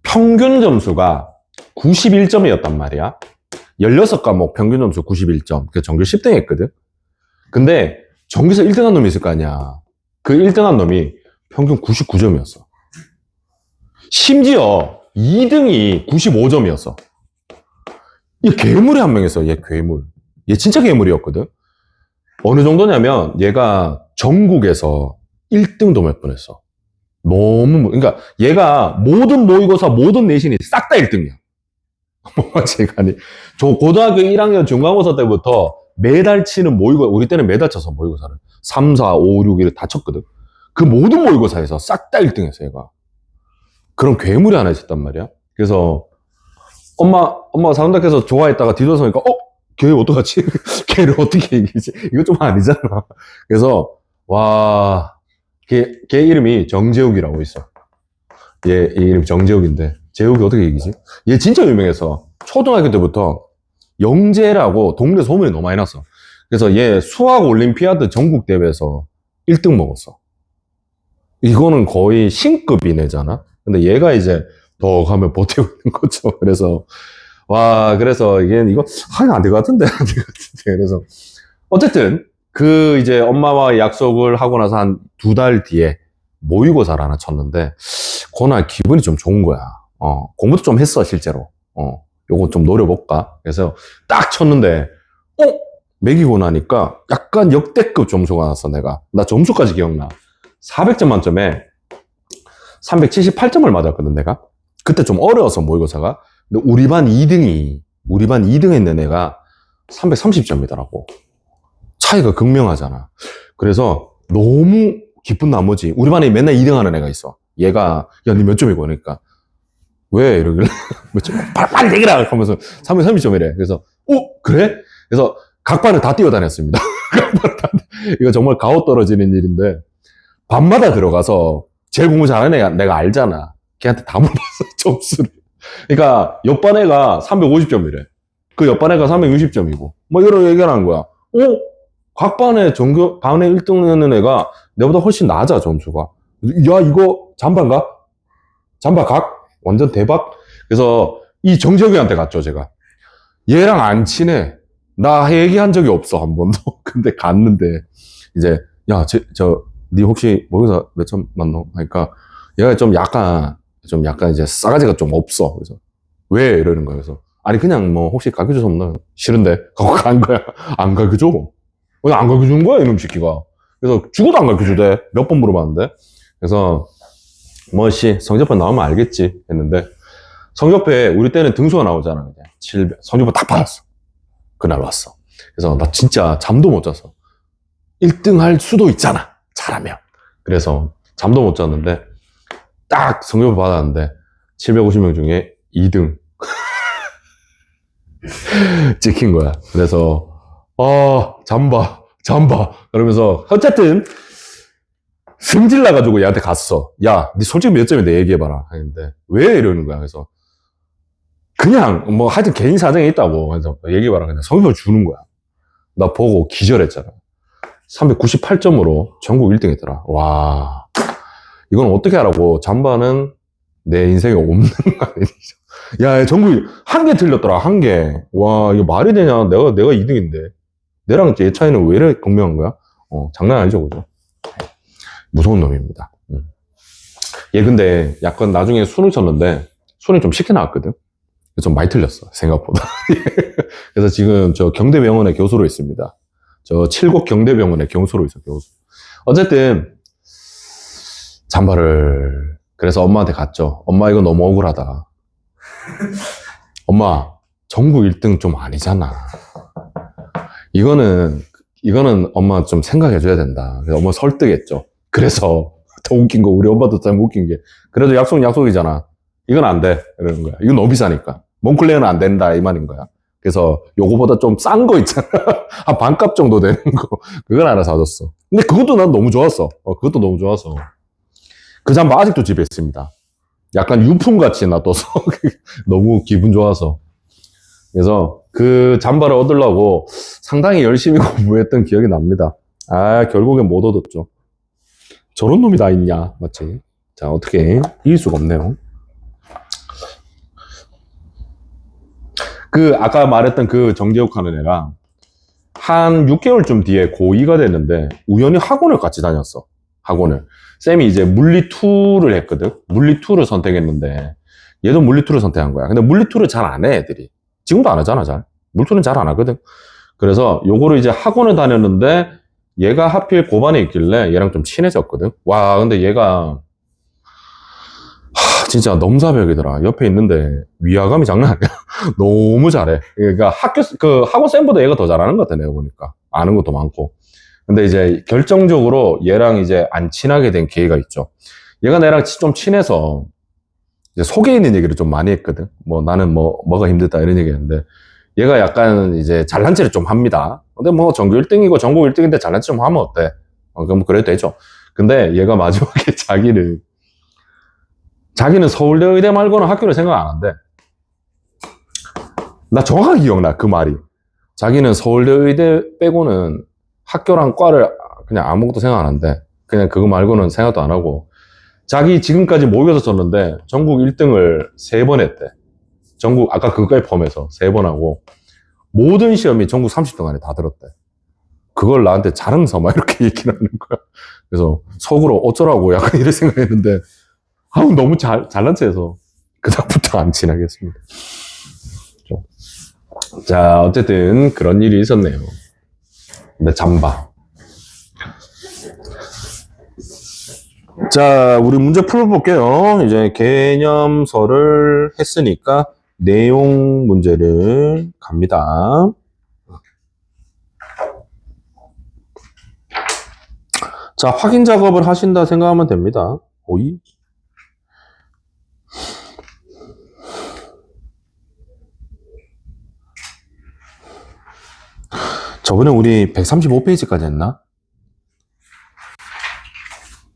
평균 점수가 91점이었단 말이야. 16과목 평균 점수 91점. 그래서 전교 10등 했거든. 근데 전교에서 1등한 놈이 있을 거 아니야. 그 1등한 놈이 평균 99점이었어. 심지어 2등이 95점이었어. 얘 괴물이 한 명 있어. 얘 괴물. 얘 진짜 괴물이었거든. 어느 정도냐면 얘가 전국에서 1등도 몇 번 했어. 그러니까 얘가 모든 모의고사 모든 내신이 싹 다 1등이야. 제가 아니, 저 고등학교 1학년 중간고사 때부터 매달 치는 모의고사, 우리 때는 매달 쳐서 모의고사를 3, 4, 5, 6 이렇게 다 쳤거든. 그 모든 모의고사에서 싹 다 1등 했어 얘가. 그런 괴물이 하나 있었단 말이야. 그래서 엄마가 상담해서 좋아했다가 뒤돌아서니까 걔 어떡하지? 걔를 어떻게 얘기지? 이거 좀 아니잖아. 그래서 와, 걔 이름이 정재욱이라고 있어. 얘 이름 정재욱인데 재욱이 어떻게 얘기지? 얘 진짜 유명해서 초등학교 때부터 영재라고 동네 소문이 너무 많이 났어. 그래서 얘 수학 올림피아드 전국 대회에서 1등 먹었어. 이거는 거의 신급인 애잖아. 근데 얘가 이제 더 가면 버티고 있는 거죠. 그래서 그래서 이거 하면 안 될 것 같은데. 그래서 어쨌든 그 이제 엄마와 약속을 하고 나서 한 2달 뒤에 모의고사를 하나 쳤는데 그날 기분이 좀 좋은 거야. 공부도 좀 했어 실제로. 요거 좀 노려볼까? 그래서 딱 쳤는데 매기고 나니까 약간 역대급 점수가 났어. 나 점수까지 기억나. 400점 만점에 378점을 맞았거든 내가. 그때 좀 어려워서 모의고사가. 근데 우리 반 2등 했는 애가 330점이더라고. 차이가 극명하잖아. 그래서 너무 기쁜 나머지 우리 반에 맨날 2등 하는 애가 있어. 얘가 야 니 몇 점이고 그러니까 왜 이러길래 몇 점? 빨리 얘기라 하면서 330점이래. 그래서 그래? 그래서 각 반을 다 뛰어다녔습니다. 이거 정말 가오 떨어지는 일인데 밤마다 들어가서 제일 공부 잘하는 애가 내가 알잖아. 걔한테 다 물어봤어 점수를. 그러니까 옆반 애가 350점이래. 그 옆반 애가 360점이고 뭐 이런 얘기를 하는 거야. 각 반에 반에 1등 했는 애가 내보다 훨씬 낮아 점수가. 야 이거 잠바인가? 잠바 각? 완전 대박. 그래서 이 정재욱이한테 갔죠 제가. 얘랑 안 친해. 나 얘기한 적이 없어 한 번도. 근데 갔는데 이제 야 니 혹시 모의고사 몇 점 맞노? 그러니까 얘가 좀 약간 이제 싸가지가 좀 없어. 그래서 왜 이러는 거야. 그래서 아니, 그냥 뭐, 혹시 가르쳐 줄 수 없나? 싫은데. 갖고 간 거야. 안 가르쳐 줘. 왜 안 가르쳐 주는 거야, 이놈 새끼가. 그래서 죽어도 안 가르쳐 주대. 몇 번 물어봤는데. 그래서, 뭐, 성적표 나오면 알겠지. 했는데, 성적표에 우리 때는 등수가 나오잖아. 그냥. 700. 성적표 딱 받았어. 그날 왔어. 그래서 나 진짜 잠도 못 잤어. 1등 할 수도 있잖아. 잘하면. 그래서 잠도 못 잤는데, 딱 성적표 받았는데, 750명 중에 2등. 찍힌 거야. 그래서, 잠봐. 그러면서, 어쨌든, 승질 나가지고 얘한테 갔어. 야, 니 솔직히 몇 점인데 얘기해봐라. 했는데, 왜 이러는 거야. 그래서, 그냥, 뭐, 하여튼 개인 사정이 있다고. 그래서 얘기해봐라. 그냥 성적표 주는 거야. 나 보고 기절했잖아. 398점으로 전국 1등 했더라. 와, 이건 어떻게 하라고. 잠바는 내 인생에 없는 거 아니죠. 야, 전국 한 개 틀렸더라. 한 개. 와, 이거 말이 되냐. 내가 2등인데. 내랑 얘 차이는 왜 이렇게 극명한 거야? 장난 아니죠, 그죠? 무서운 놈입니다. 얘 근데 약간 나중에 순을 쳤는데, 순을 좀 쉽게 나왔거든? 그래서 좀 많이 틀렸어, 생각보다. 그래서 지금 저 경대병원에 교수로 있습니다. 저 칠곡 경대병원에 교수로 있어, 교수. 어쨌든, 잠바를, 그래서 엄마한테 갔죠. 엄마, 이거 너무 억울하다. 엄마, 전국 1등 좀 아니잖아. 이거는 엄마 좀 생각해줘야 된다. 그래서 엄마 설득했죠. 그래서 더 웃긴 거, 우리 엄마도 참 웃긴 게, 그래도 약속은 약속이잖아. 이건 안 돼. 이러는 거야. 이건 너무 비싸니까. 몽클레어는 안 된다. 이 말인 거야. 그래서 요거보다 좀 싼 거 있잖아. 한 반값 정도 되는 거. 그걸 하나 사줬어. 근데 그것도 난 너무 좋았어. 그것도 너무 좋아서. 그 잠바 아직도 집에 있습니다. 약간 유품같이 놔둬서 너무 기분 좋아서. 그래서 그 잠바를 얻으려고 상당히 열심히 공부했던 기억이 납니다. 결국엔 못 얻었죠. 저런 놈이 다 있냐, 맞지? 자, 어떻게 이길 수가 없네요. 아까 말했던 그 정재욱 하는 애가 한 6개월쯤 뒤에 고2가 됐는데 우연히 학원을 같이 다녔어. 학원을. 쌤이 이제 물리2를 했거든. 물리2를 선택했는데 얘도 물리2를 선택한 거야. 근데 물리2를 잘 안 해, 애들이. 지금도 안 하잖아, 잘. 물리2는 잘 안 하거든. 그래서 요거를 이제 학원을 다녔는데 얘가 하필 고반에 있길래 얘랑 좀 친해졌거든. 와, 근데 얘가 진짜 넘사벽이더라. 옆에 있는데 위화감이 장난 아니야. 너무 잘해. 그러니까 학원 쌤보다 얘가 더 잘하는 것 같아, 내가 보니까. 아는 것도 많고. 근데 이제 결정적으로 얘랑 이제 안 친하게 된 계기가 있죠. 얘가 나랑 좀 친해서 이제 속에 있는 얘기를 좀 많이 했거든. 뭐 나는 뭐가 힘들다 이런 얘기 했는데 얘가 약간 이제 잘난 체를 좀 합니다. 근데 뭐 전교 1등이고 전국 1등인데 잘난 체 좀 하면 어때? 그럼 그래도 되죠. 근데 얘가 마지막에 자기는 서울대 의대 말고는 학교를 생각 안 한대. 나 정확하게 기억나, 그 말이. 자기는 서울대 의대 빼고는 학교랑 과를 그냥 아무것도 생각 안 한대. 그냥 그거 말고는 생각도 안 하고. 자기 지금까지 모의고사 쳤는데 전국 1등을 3번 했대. 전국, 아까 그거까지 포함해서 3번 하고. 모든 시험이 전국 30등 안에 다 들었대. 그걸 나한테 자랑 삼아 이렇게 얘기를 하는 거야. 그래서 속으로 어쩌라고 약간 이런 생각했는데 너무 잘난 체해서 그다음부터 안 친하겠습니다. 자, 어쨌든 그런 일이 있었네요. 근데 잠바. 자, 우리 문제 풀어볼게요. 이제 개념서를 했으니까 내용 문제를 갑니다. 자, 확인 작업을 하신다 생각하면 됩니다. 오이. 저번에 우리 135페이지까지 했나?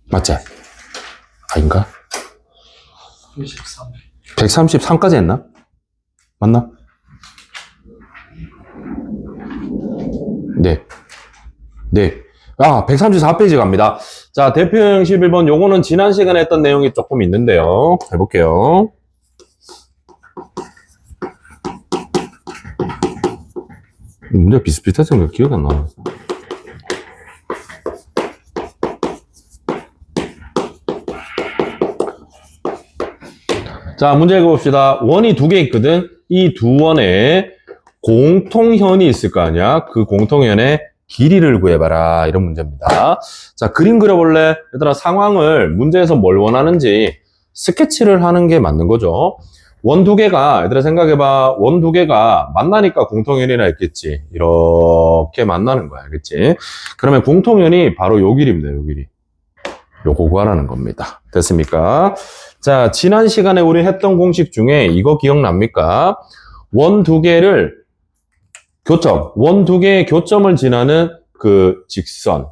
맞지? 아닌가? 133까지 했나? 맞나? 네. 134페이지 갑니다. 자, 대표형 11번. 요거는 지난 시간에 했던 내용이 조금 있는데요. 해볼게요. 문제가 비슷비슷해서 기억이 안 나. 자, 문제 읽어봅시다. 원이 2개 있거든. 이 두 원에 공통현이 있을 거 아니야? 그 공통현의 길이를 구해봐라. 이런 문제입니다. 자, 그림 그려볼래? 얘들아, 상황을 문제에서 뭘 원하는지 스케치를 하는 게 맞는 거죠. 원 두 개가, 얘들아 생각해봐. 원 두 개가 만나니까 공통현이라 했겠지. 이렇게 만나는 거야. 그치? 그러면 공통현이 바로 요 길입니다. 요 길이. 요거 구하라는 겁니다. 됐습니까? 자, 지난 시간에 우리 했던 공식 중에 이거 기억납니까? 원 두 개를 교점, 원 두 개의 교점을 지나는 그 직선,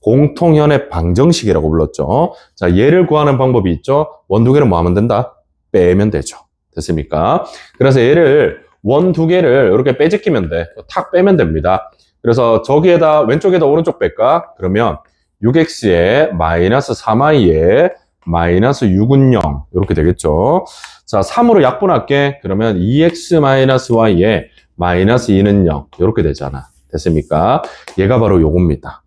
공통현의 방정식이라고 불렀죠. 자, 얘를 구하는 방법이 있죠. 원 두 개를 뭐 하면 된다? 빼면 되죠. 됐습니까? 그래서 얘를 원 두 개를 이렇게 빼제끼면 돼. 탁 빼면 됩니다. 그래서 저기에다 왼쪽에다 오른쪽 뺄까? 그러면 6x에 마이너스 3y에 마이너스 6은 0 이렇게 되겠죠. 자, 3으로 약분할게. 그러면 2x 마이너스 y에 마이너스 2는 0 이렇게 되잖아. 됐습니까? 얘가 바로 요겁니다.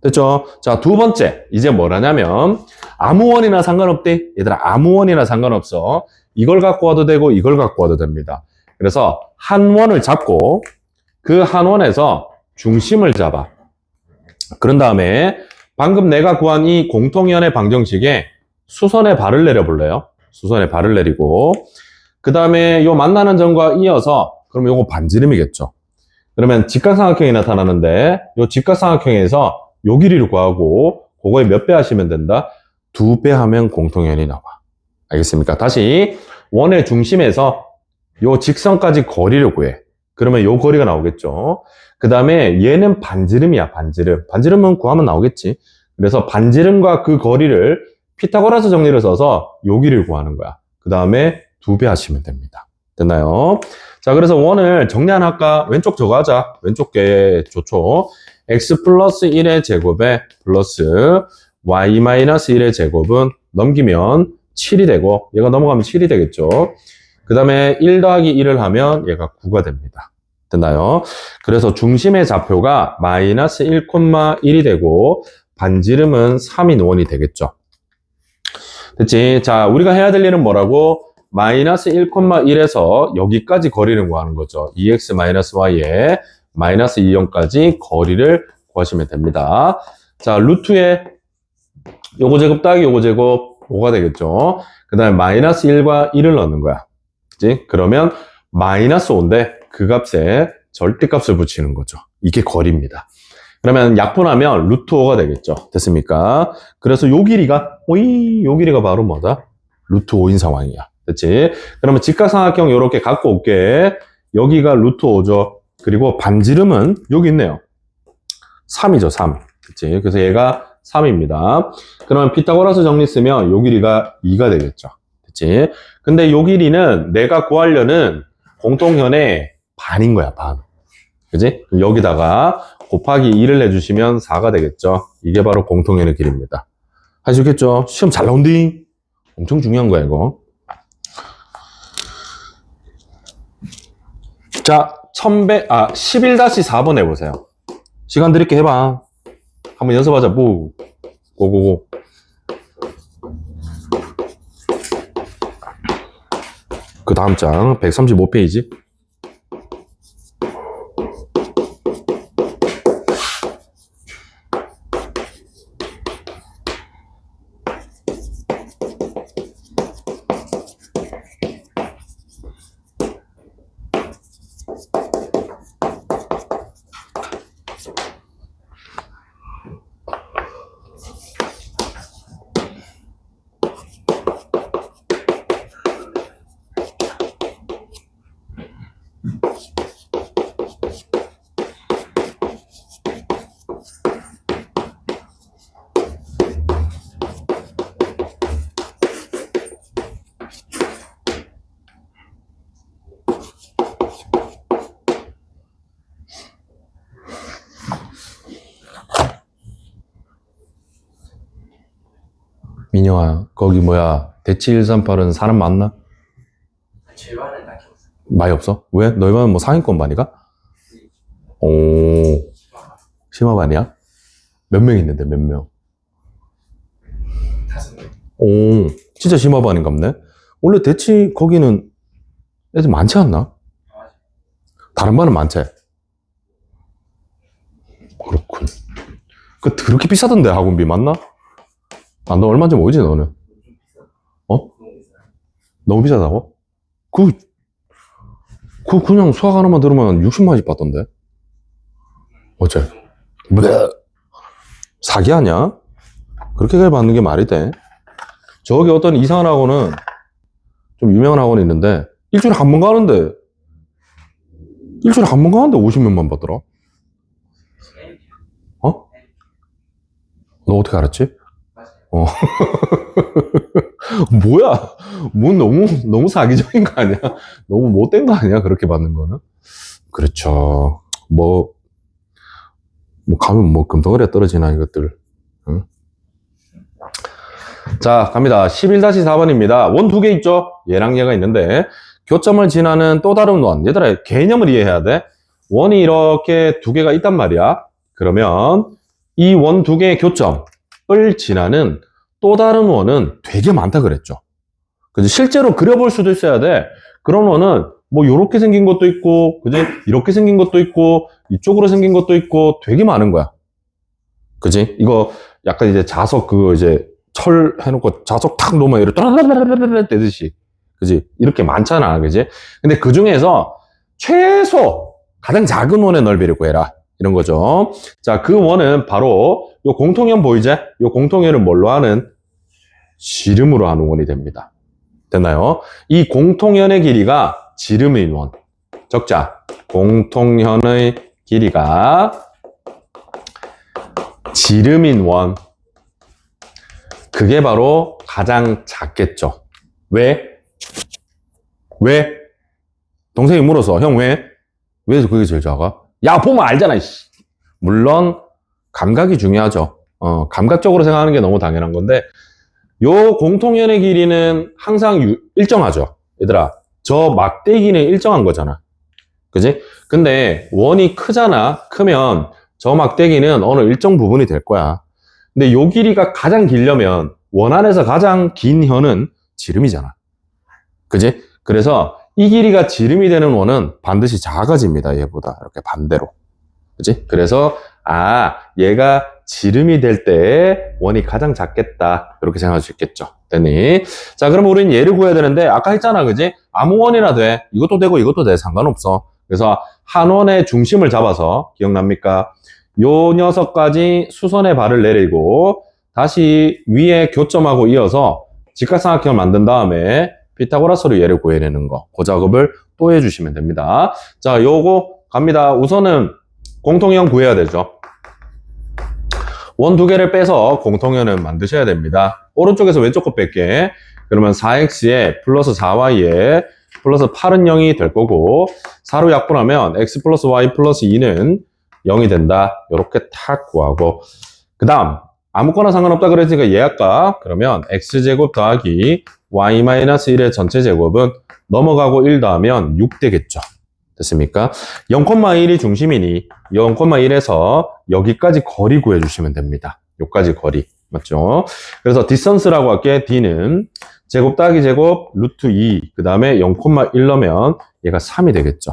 됐죠? 자, 두 번째 이제 뭐라냐면 아무 원이나 상관없대. 얘들아, 아무 원이나 상관없어. 이걸 갖고 와도 되고 이걸 갖고 와도 됩니다. 그래서 한 원을 잡고 그 한 원에서 중심을 잡아. 그런 다음에 방금 내가 구한 이 공통현의 방정식에 수선의 발을 내려볼래요? 수선의 발을 내리고 그 다음에 요 만나는 점과 이어서 그러면 요거 반지름이겠죠. 그러면 직각삼각형이 나타나는데 요 직각삼각형에서 요 길이를 구하고 그거에 몇 배 하시면 된다? 2배 하면 공통현이 나와. 알겠습니까? 다시 원의 중심에서 요 직선까지 거리를 구해. 그러면 요 거리가 나오겠죠. 그 다음에 얘는 반지름이야. 반지름. 반지름은 구하면 나오겠지. 그래서 반지름과 그 거리를 피타고라스 정리를 써서 요 길이를 구하는 거야. 그 다음에 2배 하시면 됩니다. 됐나요? 자, 그래서 원을 정리 하나 할까? 왼쪽 저거 하자. 왼쪽 게 좋죠. x 플러스 1의 제곱에 플러스 y 마이너스 1의 제곱은 넘기면 7이 되고 얘가 넘어가면 7이 되겠죠. 그 다음에 1 더하기 1을 하면 얘가 9가 됩니다. 됐나요? 그래서 중심의 좌표가 마이너스 1,1이 되고 반지름은 3인원이 되겠죠. 됐지? 자, 우리가 해야 될 일은 뭐라고? 마이너스 1,1에서 여기까지 거리를 구하는 거죠. 2x 마이너스 y에 마이너스 2,0까지 거리를 구하시면 됩니다. 자, 루트에 요거 제곱 더하기 요거 제곱 5가 되겠죠. 그 다음에 마이너스 1과 1을 넣는 거야. 그치? 그러면 마이너스 5인데 그 값에 절대값을 붙이는 거죠. 이게 거리입니다. 그러면 약분하면 루트 5가 되겠죠. 됐습니까? 그래서 요 길이가 바로 뭐다? 루트 5인 상황이야. 됐지? 그러면 직각삼각형 요렇게 갖고 올게. 여기가 루트 5죠. 그리고 반지름은 여기 있네요. 3이죠, 3. 그치? 그래서 얘가 3입니다. 그러면 피타고라스 정리 쓰면 요 길이가 2가 되겠죠. 그치? 근데 요 길이는 내가 구하려는 공통현의 반인 거야, 반. 그지? 여기다가 곱하기 2를 내주시면 4가 되겠죠. 이게 바로 공통현의 길입니다. 하시겠죠? 시험 잘 나온디? 엄청 중요한 거야, 이거. 자, 11-4번 해보세요. 시간 드릴게 해봐. 한번 연습하자, 뭐. 고고고. 그 다음 장, 135페이지. 민영아, 거기 뭐야, 대치 138은 사람 많나? 저희 반은 딱히 없어요. 많이 없어? 왜? 너희 반은 뭐 상위권 반이가? 오, 심화반이야? 몇 명 있는데, 몇 명? 5명. 오, 진짜 심화반인갑네? 원래 대치, 거기는 애들 많지 않나? 다른 반은 많지? 그렇군. 그, 그렇게 비싸던데, 학원비 맞나? 아, 너 얼마인지 모르지, 너는? 어? 너무 비싸다고? 그냥 수학 하나만 들으면 60만 원씩 받던데? 어째? 뭐, 사기 아니야? 그렇게 받는 게 말이 돼? 저기 어떤 이상한 학원은, 좀 유명한 학원이 있는데, 일주일에 한 번 가는데 50몇만 받더라? 어? 너 어떻게 알았지? 어. 뭐야? 뭐 너무 사기적인 거 아니야? 너무 못된 거 아니야? 그렇게 받는 거는? 그렇죠. 가면 금덩어리가 떨어지나, 이것들. 응? 자, 갑니다. 11-4번입니다. 원 두 개 있죠? 얘랑 얘가 있는데, 교점을 지나는 또 다른 원. 얘들아, 개념을 이해해야 돼. 원이 이렇게 두 개가 있단 말이야. 그러면 이 원 두 개의 교점을 지나는 또 다른 원은 되게 많다 그랬죠. 그지? 실제로 그려볼 수도 있어야 돼. 그런 원은 뭐 요렇게 생긴 것도 있고, 그지? 이렇게 생긴 것도 있고, 이쪽으로 생긴 것도 있고, 되게 많은 거야. 그지? 이거 약간 이제 자석 그거 이제 철 해놓고 자석 탁 놓으면 이렇게 따라라라라라 떼듯이. 그지? 이렇게 많잖아. 그지? 근데 그 중에서 최소 가장 작은 원의 넓이를 구해라. 이런 거죠. 자, 그 원은 바로 요 공통연 보이지? 요 공통연을 뭘로 하는? 지름으로 하는 원이 됩니다. 됐나요? 이 공통연의 길이가 지름인 원. 적자. 공통연의 길이가 지름인 원. 그게 바로 가장 작겠죠. 왜? 동생이 물어서, 형 왜? 왜 그게 제일 작아? 야, 보면 알잖아, 씨. 물론, 감각이 중요하죠. 감각적으로 생각하는 게 너무 당연한 건데, 요 공통연의 길이는 항상 일정하죠. 얘들아, 저 막대기는 일정한 거잖아. 그지? 근데 원이 크잖아. 크면 저 막대기는 어느 일정 부분이 될 거야. 근데 요 길이가 가장 길려면 원 안에서 가장 긴 현은 지름이잖아. 그지? 그래서 이 길이가 지름이 되는 원은 반드시 작아집니다. 얘보다 이렇게 반대로. 그지? 그래서 얘가 지름이 될 때 원이 가장 작겠다. 이렇게 생각할 수 있겠죠. 됐니? 자, 그럼 우리는 얘를 구해야 되는데 아까 했잖아. 그지? 아무 원이나 돼. 이것도 되고 이것도 돼. 상관없어. 그래서 한 원의 중심을 잡아서 기억납니까? 요 녀석까지 수선의 발을 내리고 다시 위에 교점하고 이어서 직각삼각형을 만든 다음에 피타고라스로 얘를 구해내는 거. 그 작업을 또 해주시면 됩니다. 자, 요거 갑니다. 우선은 공통연 구해야 되죠. 원 두 개를 빼서 공통연을 만드셔야 됩니다. 오른쪽에서 왼쪽 거 뺄게. 그러면 4x에 플러스 4y에 플러스 8은 0이 될 거고 4로 약분하면 x 플러스 y 플러스 2는 0이 된다. 이렇게 탁 구하고 그 다음 아무거나 상관없다 그랬으니까 예약가 그러면 x제곱 더하기 y-1의 전체 제곱은 넘어가고 1 더하면 6 되겠죠. 됐습니까? 0,1이 중심이니 0,1에서 여기까지 거리 구해주시면 됩니다. 여기까지 거리. 맞죠? 그래서 디스턴스라고 할게. d는 제곱 더하기 제곱 루트 2, 그 다음에 0,1 넣으면 얘가 3이 되겠죠.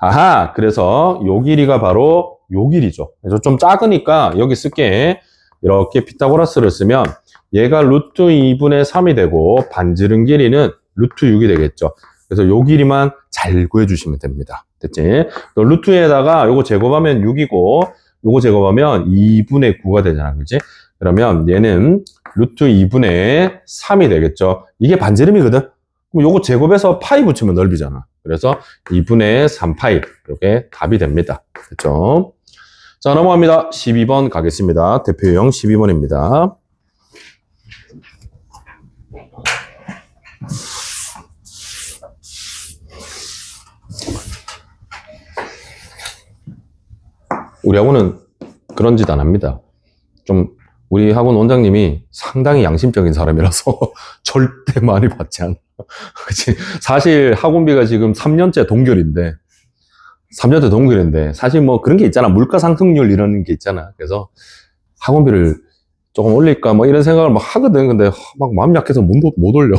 아하, 그래서 요 길이가 바로 요 길이죠. 그래서 좀 작으니까 여기 쓸게. 이렇게 피타고라스를 쓰면 얘가 루트 2분의 3이 되고 반지름 길이는 루트 6이 되겠죠. 그래서 요 길이만 잘 구해주시면 됩니다. 됐지? 또 루트에다가 요거 제곱하면 6이고 요거 제곱하면 2분의 9가 되잖아. 그치? 그러면 얘는 루트 2분의 3이 되겠죠. 이게 반지름이거든. 그럼 요거 제곱해서 파이 붙이면 넓이잖아. 그래서 2분의 3파이. 이게 답이 됩니다. 됐죠? 자, 넘어갑니다. 12번 가겠습니다. 대표 유형 12번입니다. 우리 학원은 그런 짓 안 합니다. 좀 우리 학원 원장님이 상당히 양심적인 사람이라서 절대 많이 받지 않아. 그치? 사실 학원비가 지금 3년째 동결인데 사실 뭐 그런 게 있잖아. 물가 상승률 이런 게 있잖아. 그래서 학원비를 조금 올릴까 뭐 이런 생각을 막 하거든. 근데 막 마음 약해서 못 올려.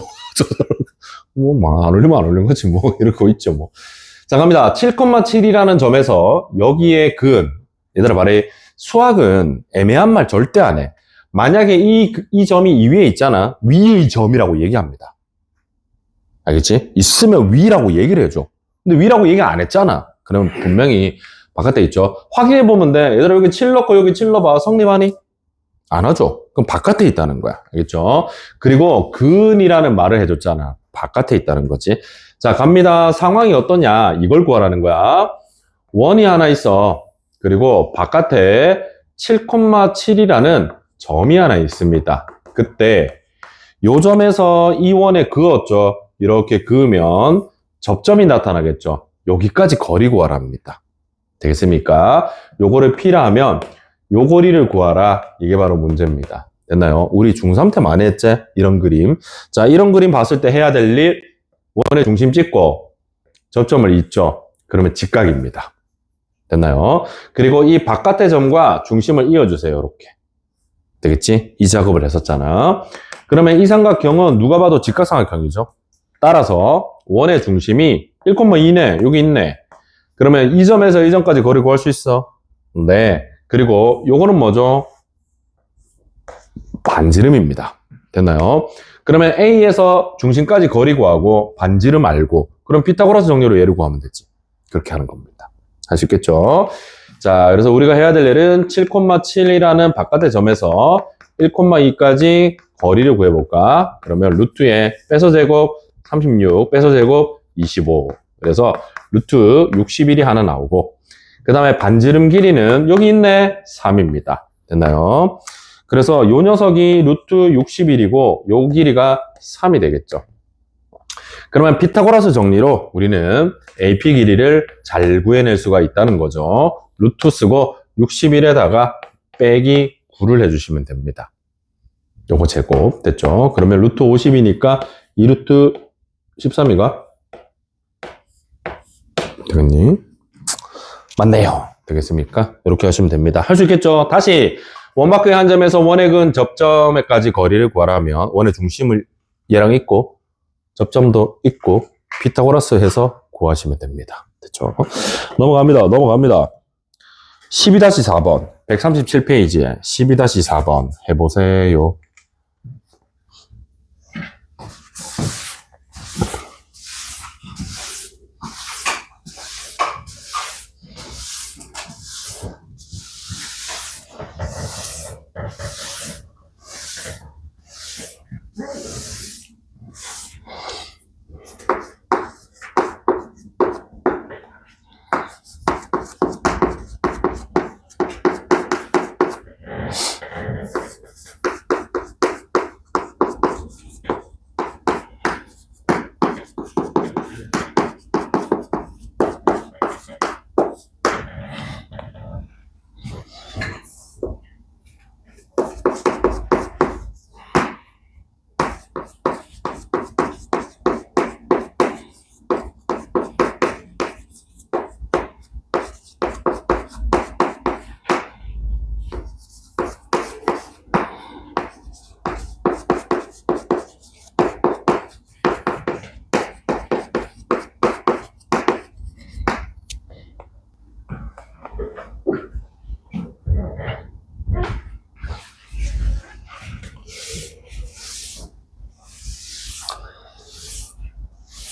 뭐, 안 올리면 안 올린 거지, 뭐. 이러고 있죠, 뭐. 자, 갑니다. 7,7이라는 점에서 여기에 얘들아 말해. 수학은 애매한 말 절대 안 해. 만약에 이 점이 이 위에 있잖아. 위의 점이라고 얘기합니다. 알겠지? 있으면 위라고 얘기를 해줘. 근데 위라고 얘기 안 했잖아. 그럼 분명히 바깥에 있죠. 확인해보면 돼. 얘들아 여기 7 넣고 여기 7 넣어봐. 성립하니? 안 하죠. 그럼 바깥에 있다는 거야. 알겠죠? 그리고 근이라는 말을 해줬잖아. 바깥에 있다는 거지. 자, 갑니다. 상황이 어떠냐? 이걸 구하라는 거야. 원이 하나 있어. 그리고 바깥에 7,7이라는 점이 하나 있습니다. 그때 요 점에서 이 원에 그었죠. 이렇게 그으면 접점이 나타나겠죠. 여기까지 거리 구하랍니다. 되겠습니까? 요거를 필요하면 요 거리를 구하라. 이게 바로 문제입니다. 됐나요? 우리 중3 때 많이 했지? 이런 그림. 자, 이런 그림 봤을 때 해야 될 일, 원의 중심 찍고 접점을 잇죠. 그러면 직각입니다. 됐나요? 그리고 이 바깥의 점과 중심을 이어주세요. 이렇게. 되겠지? 이 작업을 했었잖아. 그러면 이 삼각형은 누가 봐도 직각삼각형이죠. 따라서 원의 중심이 1,2네. 여기 있네. 그러면 이 점에서 이 점까지 거리 구할 수 있어? 네. 그리고 요거는 뭐죠? 반지름입니다. 됐나요? 그러면 A에서 중심까지 거리 구하고 반지름 알고 그럼 피타고라스 정리로 얘를 구하면 되지. 그렇게 하는 겁니다. 할 수 있겠죠? 자, 그래서 우리가 해야 될 일은 7,7이라는 바깥의 점에서 1,2까지 거리를 구해볼까? 그러면 루트에 빼서 제곱 36, 빼서 제곱 25. 그래서 루트 61이 하나 나오고 그 다음에 반지름 길이는 여기 있네. 3입니다. 됐나요? 그래서 요 녀석이 루트 61이고 요 길이가 3이 되겠죠. 그러면 피타고라스 정리로 우리는 AP 길이를 잘 구해낼 수가 있다는 거죠. 루트 쓰고 61에다가 빼기 9를 해주시면 됩니다. 요거 제곱 됐죠. 그러면 루트 50이니까 2루트 13이가 되겠니? 맞네요. 되겠습니까? 이렇게 하시면 됩니다. 할 수 있겠죠? 다시 원마크의 한 점에서 원의 근 접점에까지 거리를 구하라면 원의 중심을 얘랑 있고 접점도 있고 피타고라스 해서 구하시면 됩니다. 됐죠? 넘어갑니다. 12-4번 137페이지에 12-4번 해보세요.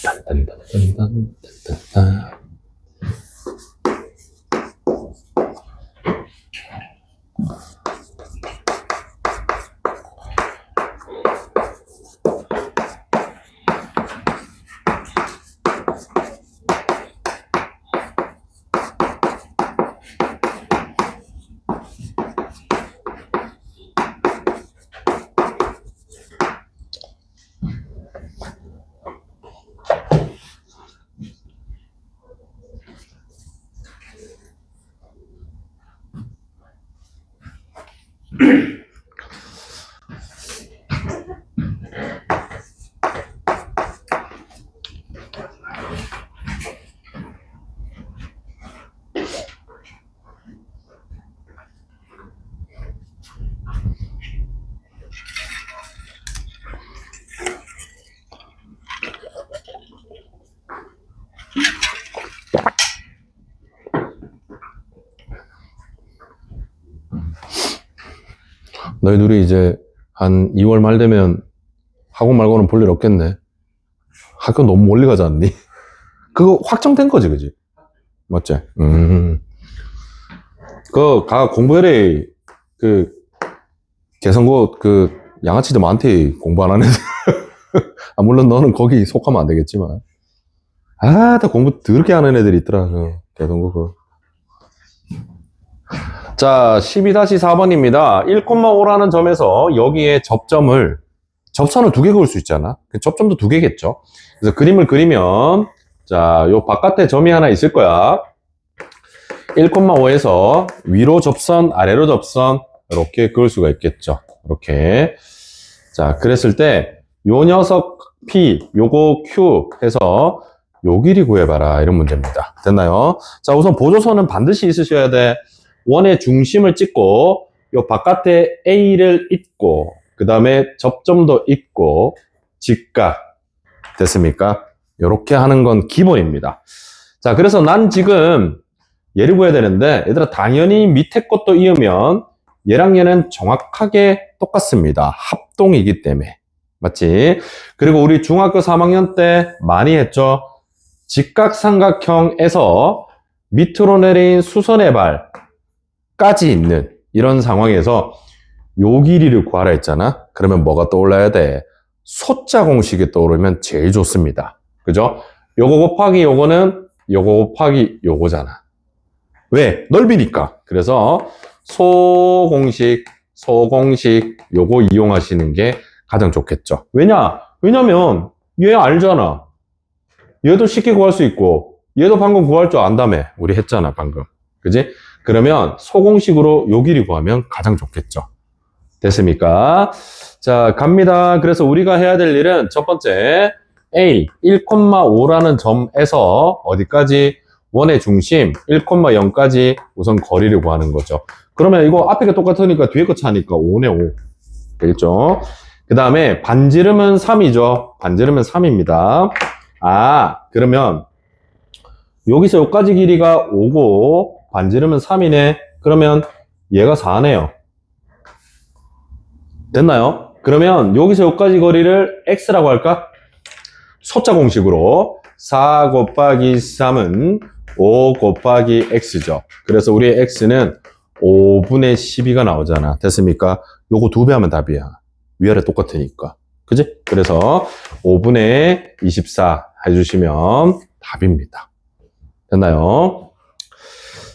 딴딴딴딴딴딴. 너희 둘이 이제 한 2월 말 되면 학원 말고는 볼 일 없겠네. 학교 너무 멀리 가지 않니? 그거 확정된 거지, 그지? 맞지? 공부해래. 개성고, 양아치들 많대. 공부 안 하는 애들. 아, 물론 너는 거기 속하면 안 되겠지만. 다 공부 더럽게 하는 애들이 있더라, 개성고, 자, 12-4번입니다. 1,5라는 점에서 여기에 접선을 2개 그을 수 있잖아. 접점도 2개겠죠. 그래서 그림을 그리면, 자, 요 바깥에 점이 하나 있을 거야. 1,5에서 위로 접선, 아래로 접선, 이렇게 그을 수가 있겠죠. 이렇게. 자, 그랬을 때, 요 녀석 P, 요거 Q 해서 요 길이 구해봐라. 이런 문제입니다. 됐나요? 자, 우선 보조선은 반드시 있으셔야 돼. 원의 중심을 찍고, 요 바깥에 A를 잇고, 그 다음에 접점도 잇고, 직각. 됐습니까? 요렇게 하는 건 기본입니다. 자, 그래서 난 지금 얘를 구해야 되는데, 얘들아, 당연히 밑에 것도 이으면 얘랑 얘는 정확하게 똑같습니다. 합동이기 때문에. 맞지? 그리고 우리 중학교 3학년 때 많이 했죠? 직각삼각형에서 밑으로 내린 수선의 발까지 있는 이런 상황에서 요 길이를 구하라 했잖아? 그러면 뭐가 떠올라야 돼? 소자 공식이 떠오르면 제일 좋습니다. 그죠? 요거 곱하기 요거는 요거 곱하기 요거잖아. 왜? 넓이니까. 그래서 소공식 요거 이용하시는 게 가장 좋겠죠. 왜냐면 얘 알잖아. 얘도 쉽게 구할 수 있고 얘도 방금 구할 줄 안다며. 우리 했잖아 방금. 그지? 그러면 소공식으로 요 길이 구하면 가장 좋겠죠. 됐습니까? 자, 갑니다. 그래서 우리가 해야 될 일은 첫 번째 A 1,5라는 점에서 어디까지? 원의 중심 1,0까지 우선 거리를 구하는 거죠. 그러면 이거 앞에 게 똑같으니까 뒤에 거 차니까 5네 5. 되겠죠? 그 다음에 반지름은 3이죠. 반지름은 3입니다. 그러면 여기서 여기까지 길이가 5고 반지름은 3이네. 그러면 얘가 4네요. 됐나요? 그러면 여기서 여기까지 거리를 x라고 할까? 소자 공식으로 4 곱하기 3은 5 곱하기 x죠. 그래서 우리의 x는 5분의 12가 나오잖아. 됐습니까? 요거 2배 하면 답이야. 위아래 똑같으니까. 그지? 그래서 5분의 24 해주시면 답입니다. 됐나요?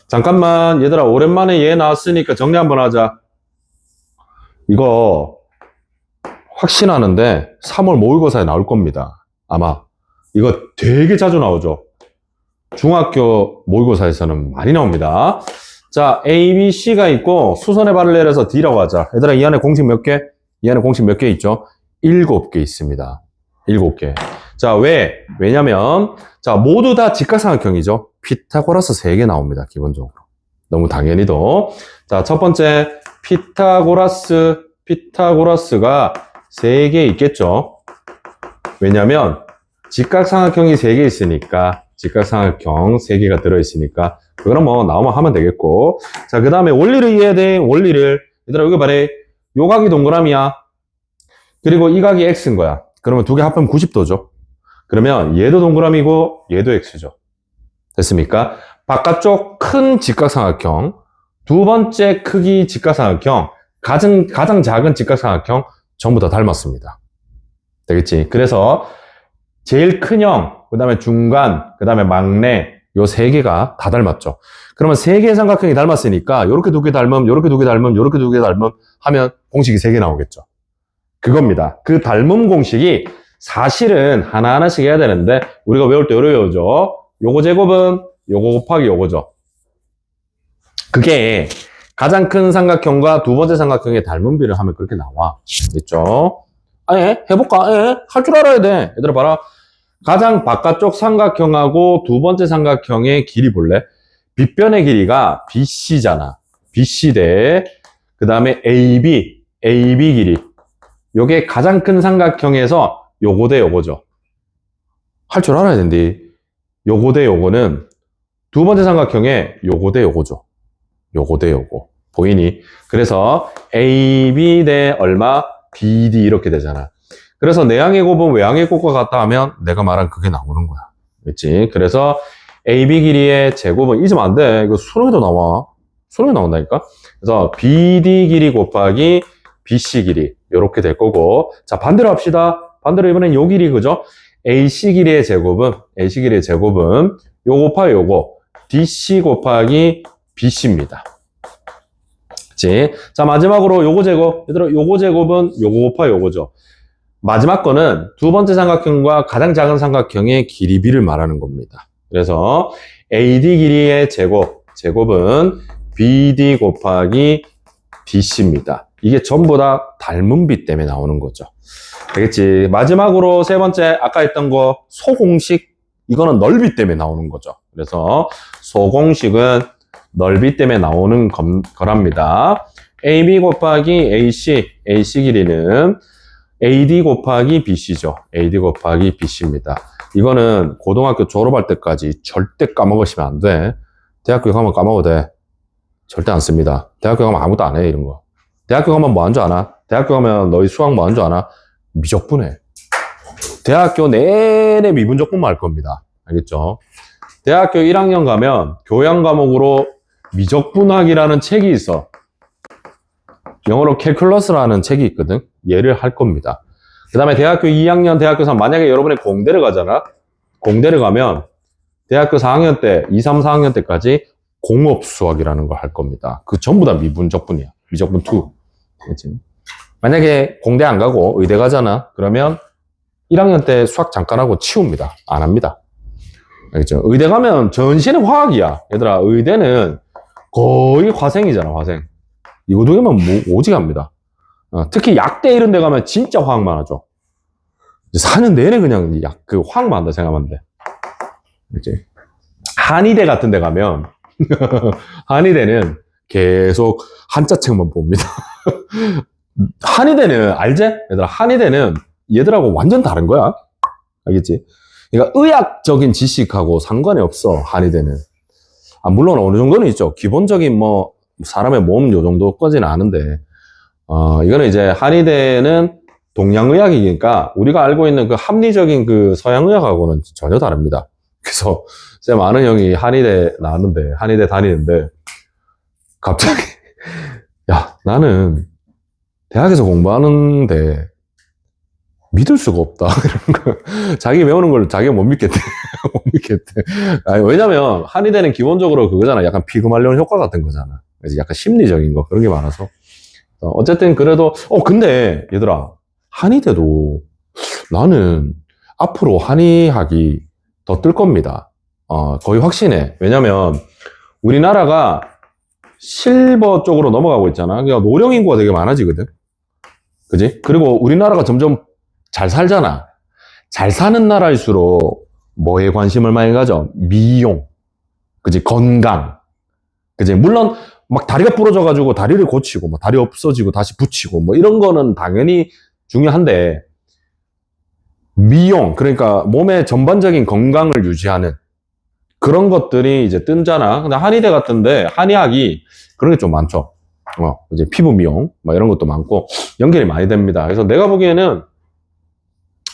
잠깐만, 얘들아, 오랜만에 얘 나왔으니까 정리 한번 하자. 이거 확신하는데 3월 모의고사에 나올 겁니다. 아마. 이거 되게 자주 나오죠. 중학교 모의고사에서는 많이 나옵니다. 자, A, B, C가 있고 수선의 발을 내려서 D라고 하자. 얘들아, 이 안에 공식 몇 개? 이 안에 공식 몇 개 있죠? 7개 있습니다. 7개. 자, 왜냐면 자, 모두 다 직각삼각형이죠. 피타고라스 3개 나옵니다. 기본적으로. 너무 당연히도. 자, 첫 번째 피타고라스가 3개 있겠죠. 왜냐면 직각삼각형이 3개 있으니까 직각삼각형 3개가 들어있으니까 그거는 뭐 나오면 하면 되겠고. 자, 그 다음에 원리를 이해해야 돼. 원리를. 얘들아, 여기 봐래. 요 각이 동그라미야. 그리고 이 각이 x인 거야. 그러면 두 개 합하면 90도죠. 그러면 얘도 동그라미고 얘도 x죠. 됐습니까? 바깥쪽 큰 직각삼각형, 두 번째 크기 직각삼각형, 가장 작은 직각삼각형 전부 다 닮았습니다. 되겠지? 그래서 제일 큰 형, 그 다음에 중간, 그 다음에 막내, 요 3개가 다 닮았죠. 그러면 3개의 삼각형이 닮았으니까 요렇게 2개 닮음, 요렇게 2개 닮음, 요렇게 2개 닮음 하면 공식이 3개 나오겠죠. 그겁니다. 그 닮음 공식이 사실은 하나하나씩 해야 되는데 우리가 외울 때 요래 외우죠. 요거 제곱은 요거 곱하기 요거죠. 그게 가장 큰 삼각형과 두 번째 삼각형의 닮음비를 하면 그렇게 나와. 됐죠? 해볼까? 할 줄 알아야 돼. 얘들아 봐라. 가장 바깥쪽 삼각형하고 두 번째 삼각형의 길이 볼래? 빗변의 길이가 BC잖아. BC 대 그 다음에 AB 길이. 요게 가장 큰 삼각형에서 요거 대 요거죠. 할 줄 알아야 된대. 요거 대 요거는 두 번째 삼각형의 요거 대 요거죠. 요거 대 요거. 보이니? 그래서 AB 대 얼마? BD 이렇게 되잖아. 그래서 내항의 곱은 외항의 곱과 같다 하면 내가 말한 그게 나오는 거야. 그렇지? 그래서 AB 길이의 제곱은 잊으면 안 돼. 이거 수능에도 나와. 수능에 나온다니까? 그래서 BD 길이 곱하기 BC 길이 이렇게 될 거고, 자 반대로 합시다. 반대로 이번엔 요 길이 그죠? AC 길이의 제곱은 요 곱하기 요거 DC 곱하기 BC입니다. 그치? 자 마지막으로 요거 제곱, 얘들아 요거 제곱은 요거 곱하기 요거죠. 마지막 거는 두 번째 삼각형과 가장 작은 삼각형의 길이비를 말하는 겁니다. 그래서 AD 길이의 제곱은 BD 곱하기 DC입니다. 이게 전부 다 닮은 비 때문에 나오는 거죠. 알겠지? 마지막으로 세 번째 아까 했던 거 소공식, 이거는 넓이 때문에 나오는 거죠. 그래서 소공식은 넓이 때문에 나오는 거랍니다. AB 곱하기 AC 길이는 AD 곱하기 BC죠. AD 곱하기 BC입니다. 이거는 고등학교 졸업할 때까지 절대 까먹으시면 안 돼. 대학교 가면 까먹어도 돼. 절대 안 씁니다. 대학교 가면 아무것도 안 해, 이런 거. 대학교 가면 뭐 한 줄 아나? 대학교 가면 너희 수학 뭐 한 줄 아나? 미적분해. 대학교 내내 미분적분만 할 겁니다. 알겠죠? 대학교 1학년 가면 교양 과목으로 미적분학이라는 책이 있어. 영어로 캘큘러스라는 책이 있거든. 얘를 할 겁니다. 그 다음에 대학교 2학년, 대학교 3, 만약에 여러분이 공대를 가잖아. 공대를 가면 대학교 4학년 때, 2, 3, 4학년 때까지 공업수학이라는 걸 할 겁니다. 그 전부 다 미분적분이야. 미적분 2. 그렇지? 만약에 공대 안 가고 의대 가잖아. 그러면 1학년 때 수학 잠깐 하고 치웁니다. 안 합니다. 알겠죠? 의대 가면 전신은 화학이야. 얘들아, 의대는 거의 화생이잖아, 화생. 이거 두 개만 오지갑니다. 특히 약대 이런 데 가면 진짜 화학만 하죠. 사는 내내 그냥 화학만 한다 생각하면 돼. 그렇지? 한의대 같은 데 가면, 한의대는 계속 한자책만 봅니다. 한의대는, 알지? 얘들아, 한의대는 얘들하고 완전 다른 거야. 알겠지? 그러니까 의학적인 지식하고 상관이 없어, 한의대는. 물론 어느 정도는 있죠. 기본적인 사람의 몸 요 정도까지는 아는데, 이거는 이제 한의대는 동양의학이니까 우리가 알고 있는 그 합리적인 그 서양의학하고는 전혀 다릅니다. 그래서 쌤 아는 형이 한의대 나왔는데, 한의대 다니는데, 갑자기, 야, 나는 대학에서 공부하는데 믿을 수가 없다. 이런 거. 자기 배우는 걸 자기가 못 믿겠대. 못 믿겠대. 왜냐면 한의대는 기본적으로 그거잖아. 약간 피그말리온 효과 같은 거잖아. 그래서 약간 심리적인 거 그런 게 많아서. 어쨌든 그래도 근데 얘들아, 한의대도 나는 앞으로 한의학이 더 뜰 겁니다. 거의 확신해. 왜냐면 우리나라가 실버 쪽으로 넘어가고 있잖아. 그러니까 노령 인구가 되게 많아지거든. 그지? 그리고 우리나라가 점점 잘 살잖아. 잘 사는 나라일수록 뭐에 관심을 많이 가져? 미용. 그지? 건강. 그지? 물론 막 다리가 부러져가지고 다리를 고치고 다리 없어지고 다시 붙이고 이런 거는 당연히 중요한데, 미용, 그러니까 몸의 전반적인 건강을 유지하는 그런 것들이 이제 뜬잖아. 근데 한의대 같은데 한의학이 그런 게 좀 많죠. 이제 피부 미용 이런 것도 많고 연결이 많이 됩니다. 그래서 내가 보기에는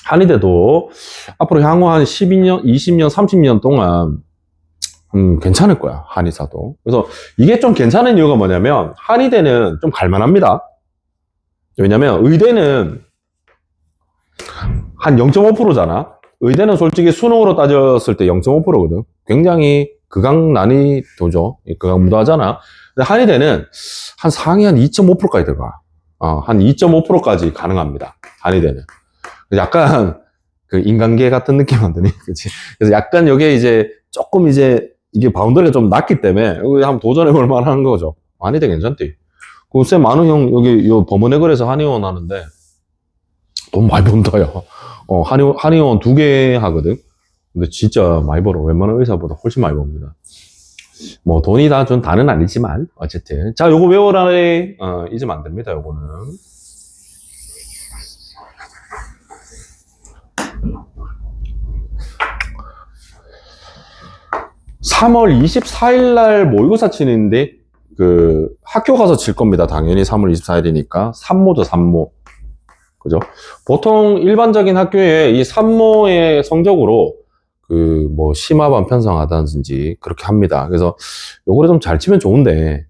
한의대도 앞으로 향후 한 12년, 20년, 30년 동안 괜찮을 거야, 한의사도. 그래서 이게 좀 괜찮은 이유가 뭐냐면 한의대는 좀 갈만합니다. 왜냐면 의대는 한 0.5%잖아. 의대는 솔직히 수능으로 따졌을 때 0.5%거든. 굉장히 극악난이도죠. 극악무도하잖아. 근데 한의대는 한 상위 한 2.5%까지 들어가. 한 2.5%까지 가능합니다. 한의대는. 약간 그 인간계 같은 느낌 안 드니? 그치? 그래서 약간 여기에 이제 조금 이제 이게 바운더리가 좀 낮기 때문에 여기 한번 도전해볼 만한 거죠. 한의대 괜찮대. 그 쌤 아는 형 여기 요 범원의거리에서 한의원 하는데 돈 많이 번다, 야. 한의원 2개 하거든? 근데 진짜 많이 벌어. 웬만한 의사보다 훨씬 많이 법니다. 돈이 다는 아니지만, 어쨌든. 자, 요거 외워라래. 잊으면 안 됩니다, 요거는. (3월 24일) 날 모의고사 치는데, 학교 가서 칠 겁니다. 당연히 3월 24일이니까. 산모죠, 산모. 그죠? 보통 일반적인 학교에 이 산모의 성적으로 심화반 편성하다든지 그렇게 합니다. 그래서 요거를 좀 잘 치면 좋은데,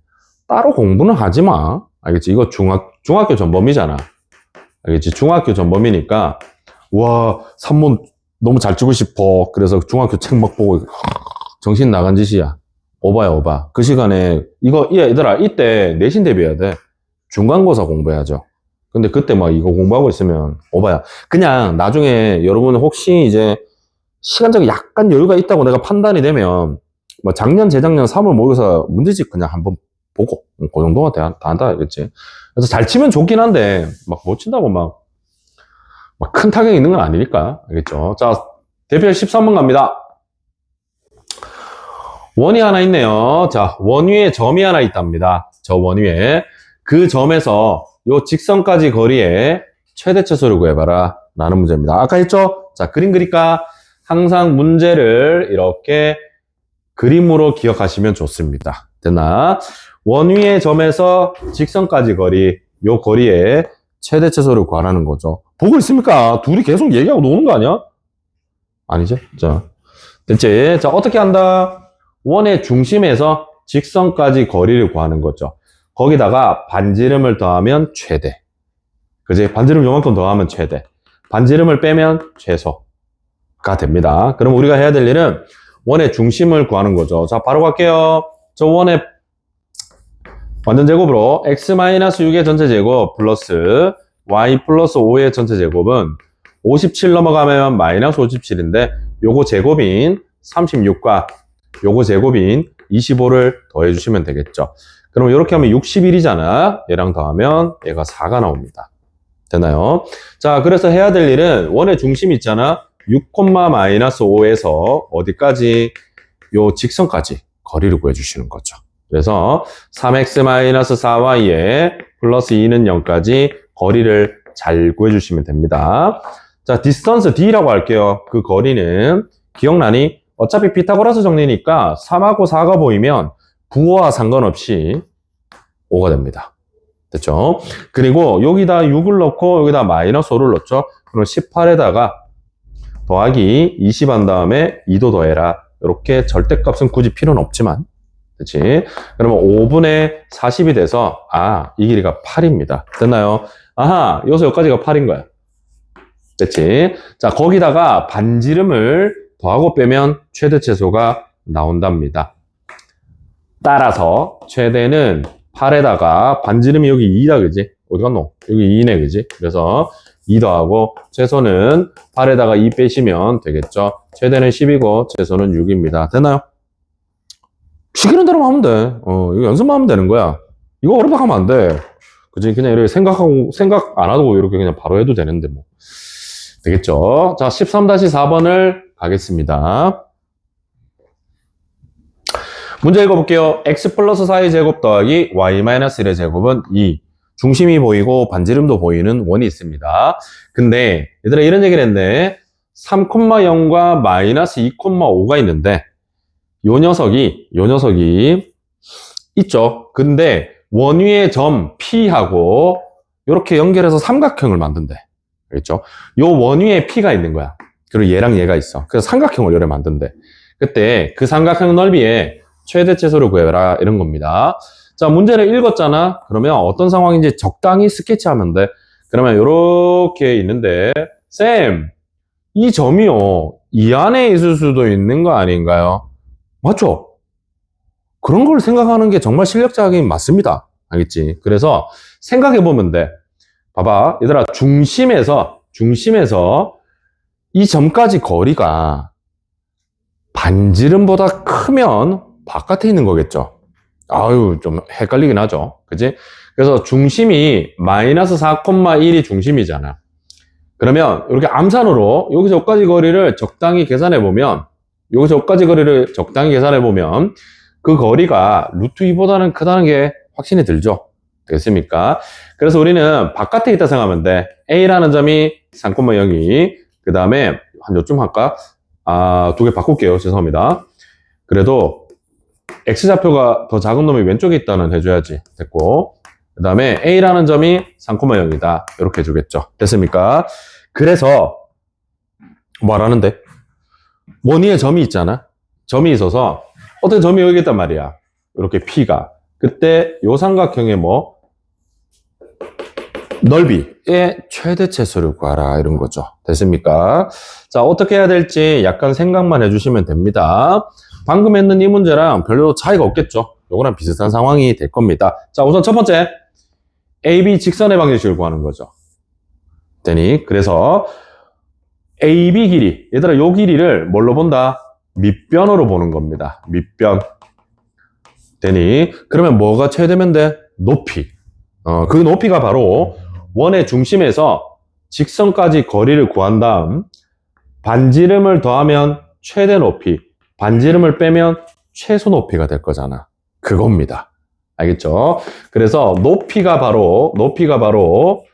따로 공부는 하지 마. 알겠지? 이거 중학교 전범이잖아. 알겠지? 중학교 전범이니까, 와, 산모 너무 잘 치고 싶어. 그래서 중학교 책 막 보고, 정신 나간 짓이야. 오바야, 오바. 그 시간에, 얘들아, 이때 내신 대비해야 돼. 중간고사 공부해야죠. 근데 그때 막 이거 공부하고 있으면 오바야. 그냥 나중에 여러분 혹시 이제 시간적으로 약간 여유가 있다고 내가 판단이 되면, 뭐 작년, 재작년 3월 모의고사 문제집 그냥 한번 보고, 그 정도가 다 한다, 알겠지? 그래서 잘 치면 좋긴 한데, 막 못 친다고 막 큰 타격이 있는 건 아니니까. 알겠죠? 자, 대표 13번 갑니다. 원이 하나 있네요. 자, 원 위에 점이 하나 있답니다. 저 원 위에. 그 점에서 요 직선까지 거리의 최대 최소를 구해봐라. 라는 문제입니다. 아까 했죠? 자, 그림 그릴까? 항상 문제를 이렇게 그림으로 기억하시면 좋습니다. 됐나? 원 위의 점에서 직선까지 거리, 요 거리의 최대 최소를 구하라는 거죠. 보고 있습니까? 둘이 계속 얘기하고 노는 거 아니야? 아니죠? 자, 됐지? 자, 어떻게 한다? 원의 중심에서 직선까지 거리를 구하는 거죠. 거기다가 반지름을 더하면 최대. 그지? 반지름 요만큼 더하면 최대. 반지름을 빼면 최소가 됩니다. 그럼 우리가 해야 될 일은 원의 중심을 구하는 거죠. 자, 바로 갈게요. 저 원의 완전 제곱으로 x-6의 전체 제곱 플러스 y 플러스 5의 전체 제곱은 57 넘어가면 마이너스 57인데 요거 제곱인 36과 요거 제곱인 25를 더해주시면 되겠죠. 그럼 이렇게 하면 61이잖아. 얘랑 더하면 얘가 4가 나옵니다. 되나요? 자, 그래서 해야 될 일은 원의 중심 있잖아. 6,-5에서 어디까지? 요 직선까지 거리를 구해주시는 거죠. 그래서 3x-4y에 플러스 2는 0까지 거리를 잘 구해주시면 됩니다. 자, 디스턴스 D라고 할게요. 그 거리는 기억나니? 어차피 피타고라스 정리니까 3하고 4가 보이면 부호와 상관없이 5가 됩니다. 됐죠? 그리고 여기다 6을 넣고 여기다 마이너스 5를 넣죠? 그럼 18에다가 더하기 20 한 다음에 2도 더해라. 이렇게 절대값은 굳이 필요는 없지만, 그렇지? 그러면 5분의 40이 돼서 이 길이가 8입니다. 됐나요? 아하, 여기서 여기까지가 8인 거야. 됐지? 자, 거기다가 반지름을 더하고 빼면 최대 최소가 나온답니다. 따라서 최대는 8에다가 반지름이 여기 2다, 그지? 어디 갔노? 여기 2네, 그지? 그래서 2 더하고 최소는 8에다가 2 빼시면 되겠죠? 최대는 10이고 최소는 6입니다. 됐나요? 시키는 대로 하면 돼. 이거 연습만 하면 되는 거야. 이거 어렵다 하면 안 돼. 그지? 그냥 이렇게 생각 안 하고 이렇게 그냥 바로 해도 되는데 뭐. 되겠죠? 자, 13-4번을 가겠습니다. 문제 읽어볼게요. x 플러스 4의 제곱 더하기 y 마이너스 1의 제곱은 2. 중심이 보이고 반지름도 보이는 원이 있습니다. 근데 얘들아 이런 얘기를 했네. 3,0과 마이너스 2,5가 있는데 요 녀석이 있죠. 근데 원 위의 점 P하고 이렇게 연결해서 삼각형을 만든대. 알겠죠? 요 원 위에 P가 있는 거야. 그리고 얘랑 얘가 있어. 그래서 삼각형을 요래 만든대. 그때 그 삼각형 넓이에 최대 최소를 구해라 이런 겁니다. 자, 문제를 읽었잖아. 그러면 어떤 상황인지 적당히 스케치하면 돼. 그러면 이렇게 있는데 쌤, 이 점이요 이 안에 있을 수도 있는 거 아닌가요? 맞죠? 그런 걸 생각하는 게 정말 실력자긴 맞습니다. 알겠지? 그래서 생각해보면 돼. 봐봐, 얘들아, 중심에서 이 점까지 거리가 반지름보다 크면 바깥에 있는 거겠죠. 아유, 좀 헷갈리긴 하죠. 그치? 그래서 중심이 마이너스 4,1이 중심이잖아. 그러면 이렇게 암산으로 여기서 여기까지 거리를 적당히 계산해보면 그 거리가 루트 2보다는 크다는 게 확신이 들죠. 됐습니까? 그래서 우리는 바깥에 있다 생각하면 돼. A라는 점이 3,0이 그 다음에 한 요쯤 할까? 두 개 바꿀게요. 죄송합니다. 그래도 X좌표가 더 작은 놈이 왼쪽에 있다는 해줘야지. 됐고. 그 다음에 A라는 점이 3,0이다. 이렇게 해주겠죠. 됐습니까? 그래서, 말하는데? 원위에 점이 있잖아. 점이 있어서, 어떤 점이 여기 있단 말이야. 이렇게 P가. 그때 요 삼각형의 뭐, 넓이의 최대 채수를 구하라. 이런 거죠. 됐습니까? 자, 어떻게 해야 될지 약간 생각만 해주시면 됩니다. 방금 했는 이 문제랑 별로 차이가 없겠죠. 요거랑 비슷한 상황이 될 겁니다. 자, 우선 첫 번째. AB 직선의 방정식을 구하는 거죠. 되니, 그래서 AB 길이. 얘들아, 요 길이를 뭘로 본다? 밑변으로 보는 겁니다. 밑변. 되니, 그러면 뭐가 최대면 돼? 높이. 그 높이가 바로 원의 중심에서 직선까지 거리를 구한 다음 반지름을 더하면 최대 높이, 반지름을 빼면 최소 높이가 될 거잖아. 그겁니다. 알겠죠? 그래서 높이가 바로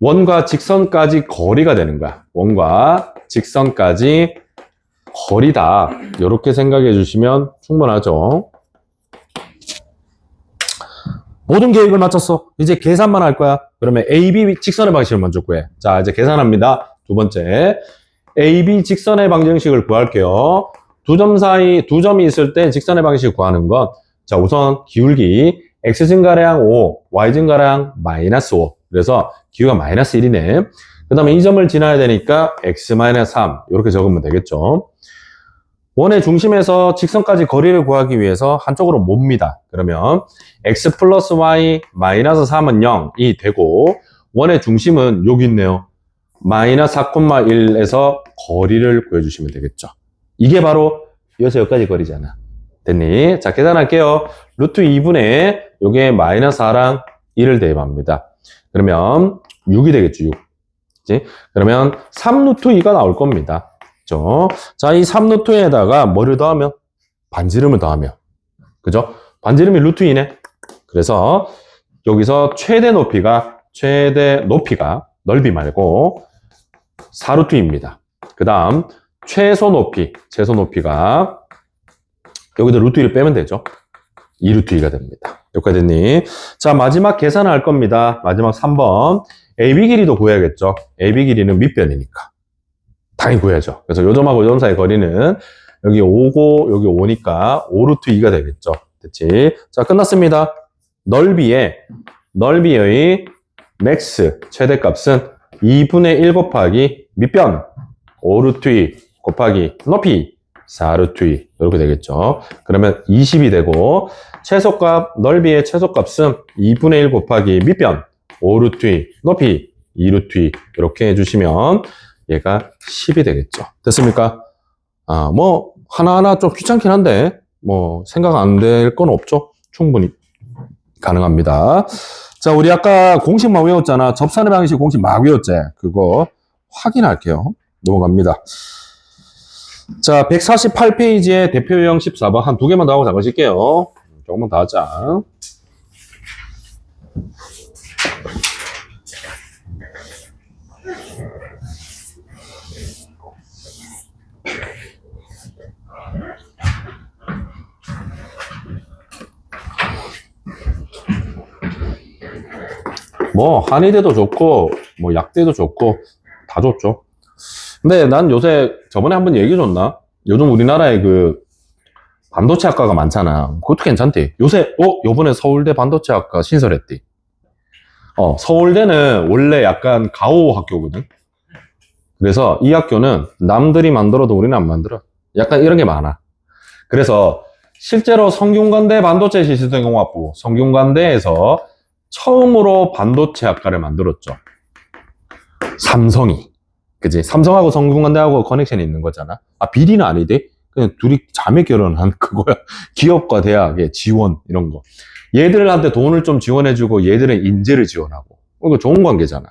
원과 직선까지 거리가 되는 거야. 원과 직선까지 거리다. 이렇게 생각해 주시면 충분하죠. 모든 계획을 마쳤어. 이제 계산만 할 거야. 그러면 AB 직선의 방식을 먼저 구해. 자, 이제 계산합니다. 두 번째. AB 직선의 방정식을 구할게요. 두 점 사이, 두 점이 있을 때 직선의 방식을 구하는 것. 자, 우선 기울기. X 증가량 5, Y 증가량 마이너스 5. 그래서 기울기가 마이너스 1이네. 그 다음에 이 점을 지나야 되니까 X 마이너스 3. 이렇게 적으면 되겠죠. 원의 중심에서 직선까지 거리를 구하기 위해서 한쪽으로 몹니다. 그러면 x 플러스 y 마이너스 3은 0이 되고 원의 중심은 여기 있네요. 마이너스 4,1에서 거리를 구해주시면 되겠죠. 이게 바로 여기서 여기까지 거리잖아. 됐니? 자, 계산할게요. 루트 2분의 요게 마이너스 4랑 1을 대입합니다. 그러면 6이 되겠죠. 6. 그치? 그러면 3루트 2가 나올 겁니다. 그죠? 자, 이 3루트에다가 뭐를 더하면? 반지름을 더하면. 그죠? 반지름이 루트 2네. 그래서 여기서 최대 높이가 넓이 말고 4루트 2입니다. 그 다음 최소 높이가 여기다 루트 2를 빼면 되죠. 2루트 2가 됩니다. 여기까지 됐니? 자, 마지막 계산할 겁니다. 마지막 3번. AB 길이도 구해야겠죠. AB 길이는 밑변이니까. 당연히 구해야죠. 그래서 요 점하고 요 점 사이 거리는 여기 5고 여기 5니까 5루트 2가 되겠죠. 됐지? 자, 끝났습니다. 넓이의 맥스 최대값은 2분의 1 곱하기 밑변 5루트 2 곱하기 높이 4루트 2 이렇게 되겠죠. 그러면 20이 되고 넓이의 최소값은 2분의 1 곱하기 밑변 5루트 2 높이 2루트 2 이렇게 해주시면 얘가 10이 되겠죠. 됐습니까? 뭐 하나하나 좀 귀찮긴 한데 뭐 생각 안 될 건 없죠. 충분히 가능합니다. 자, 우리 아까 공식만 외웠잖아. 접선의 방식 공식 막 외웠지. 그거 확인할게요. 넘어갑니다. 자, 148페이지에 대표 유형 14번 한 두 개만 더 하고 잠가실게요. 조금만 더 하자. 뭐 한의대도 좋고 뭐 약대도 좋고 다 좋죠. 근데 난 요새 저번에 한번 얘기 줬나? 요즘 우리나라에 그 반도체 학과가 많잖아. 그것도 괜찮대. 요새 요번에 서울대 반도체 학과 신설했대. 서울대는 원래 약간 가오 학교거든. 그래서 이 학교는 남들이 만들어도 우리는 안 만들어. 약간 이런 게 많아. 그래서 실제로 성균관대 반도체 시스템공학부 성균관대에서 처음으로 반도체 학과를 만들었죠. 삼성이. 그지? 삼성하고 성균관대하고 커넥션이 있는 거잖아. 비리는 아니대. 그냥 둘이 자매 결혼한 그거야. 기업과 대학의 지원, 이런 거. 얘들한테 돈을 좀 지원해주고 얘들은 인재를 지원하고. 이거 좋은 관계잖아.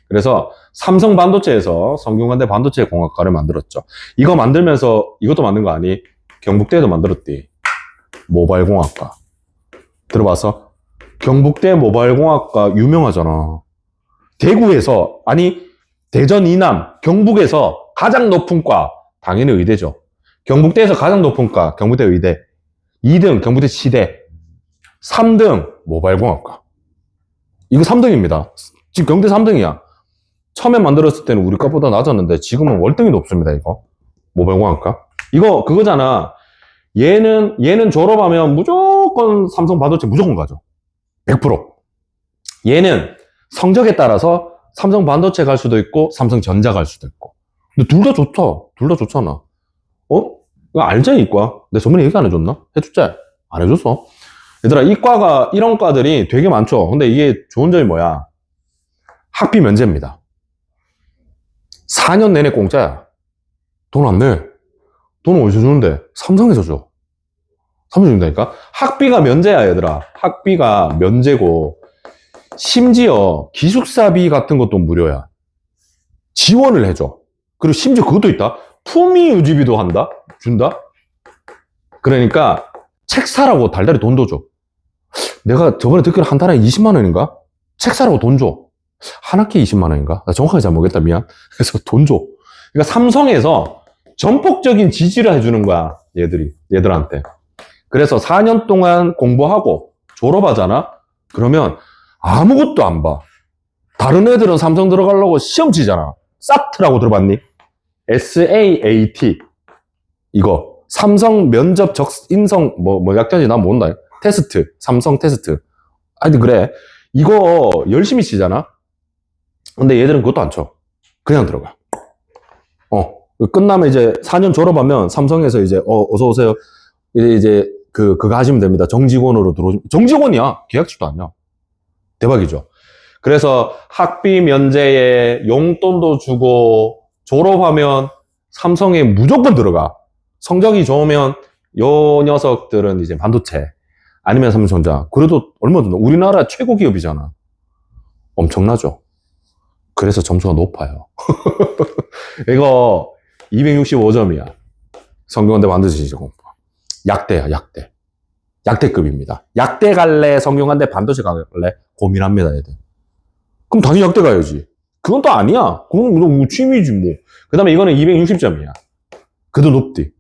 그래서 삼성 반도체에서 성균관대 반도체 공학과를 만들었죠. 이거 만들면서 이것도 만든 거 아니? 경북대도 만들었대. 모바일 공학과. 들어봐서? 경북대 모바일공학과 유명하잖아. 대구에서, 대전 이남, 경북에서 가장 높은 과, 당연히 의대죠. 경북대에서 가장 높은 과, 경북대 의대. 2등 경북대 치대, 3등 모바일공학과. 이거 3등입니다. 지금 경대 3등이야. 처음에 만들었을 때는 우리 과보다 낮았는데 지금은 월등히 높습니다. 이거 모바일공학과. 이거 그거잖아. 얘는 졸업하면 무조건 삼성 반도체 무조건 가죠. 100%. 얘는 성적에 따라서 삼성 반도체 갈 수도 있고 삼성전자 갈 수도 있고. 근데 둘 다 좋다. 둘 다 좋잖아. 이거 알지 이과? 내가 저번에 얘기 안 해줬나? 해줬지? 안 해줬어. 얘들아, 이과가 이런 과들이 되게 많죠. 근데 이게 좋은 점이 뭐야? 학비 면제입니다. 4년 내내 공짜야. 돈 안 내. 돈은 어디서 주는데? 삼성에서 줘. 삼성 준다니까? 학비가 면제야, 얘들아. 학비가 면제고, 심지어 기숙사비 같은 것도 무료야. 지원을 해줘. 그리고 심지어 그것도 있다. 품위 유지비도 준다? 그러니까 책 사라고 달달이 돈도 줘. 내가 저번에 듣기로 한 달에 20만 원인가? 책 사라고 돈 줘. 한 학기에 20만 원인가? 나 정확하게 잘 모르겠다, 미안. 그래서 돈 줘. 그러니까 삼성에서 전폭적인 지지를 해주는 거야, 얘들한테. 그래서 4년 동안 공부하고 졸업하잖아? 그러면 아무것도 안 봐. 다른 애들은 삼성 들어가려고 시험 치잖아. SAT라고 들어봤니? SAAT. 이거. 삼성 면접 인성, 약자인지 난 모른다. 테스트. 삼성 테스트. 하여튼 그래. 이거 열심히 치잖아? 근데 얘들은 그것도 안 쳐. 그냥 들어가. 끝나면 이제 4년 졸업하면 삼성에서 이제, 어서오세요. 이제, 그거 하시면 됩니다. 정직원으로 들어오시면. 정직원이야. 계약직도 아니야. 대박이죠. 그래서 학비 면제에 용돈도 주고, 졸업하면 삼성에 무조건 들어가. 성적이 좋으면 요 녀석들은 이제 반도체 아니면 삼성전자. 그래도 얼마 든다. 우리나라 최고 기업이잖아. 엄청나죠. 그래서 점수가 높아요. 이거 265점이야. 성균관대 반도체 공부. 약대야, 약대. 약대급입니다. 약대 갈래, 성균관대 반도체 갈래? 고민합니다, 얘들. 그럼 당연히 약대 가야지. 그건 또 아니야. 그건 취미지, 뭐. 그 다음에 이거는 260점이야. 그도 높디.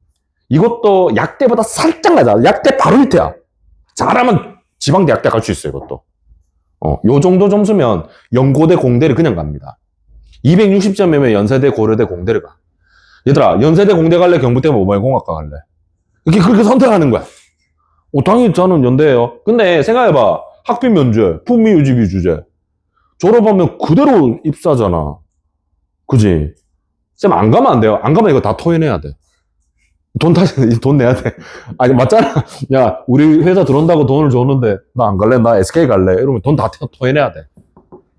이것도 약대보다 살짝 낮아. 약대 바로 밑에야. 잘하면 지방대 약대 갈 수 있어요, 이것도. 요 정도 점수면 연고대 공대를 그냥 갑니다. 260점이면 연세대, 고려대, 공대를 가. 얘들아, 연세대, 공대 갈래? 경북대 모바일공학과 갈래? 이렇게 그렇게 선택하는 거야. 당연히 저는 연대예요. 근데 생각해봐. 학비 면제, 품위 유지비 주제. 졸업하면 그대로 입사잖아. 그지? 쌤, 안 가면 안 돼요. 안 가면 이거 다 토해내야 돼. 돈 내야 돼. 아니, 맞잖아. 야, 우리 회사 들어온다고 돈을 줬는데, 나 안 갈래? 나 SK 갈래? 이러면 돈 다 토해내야 돼.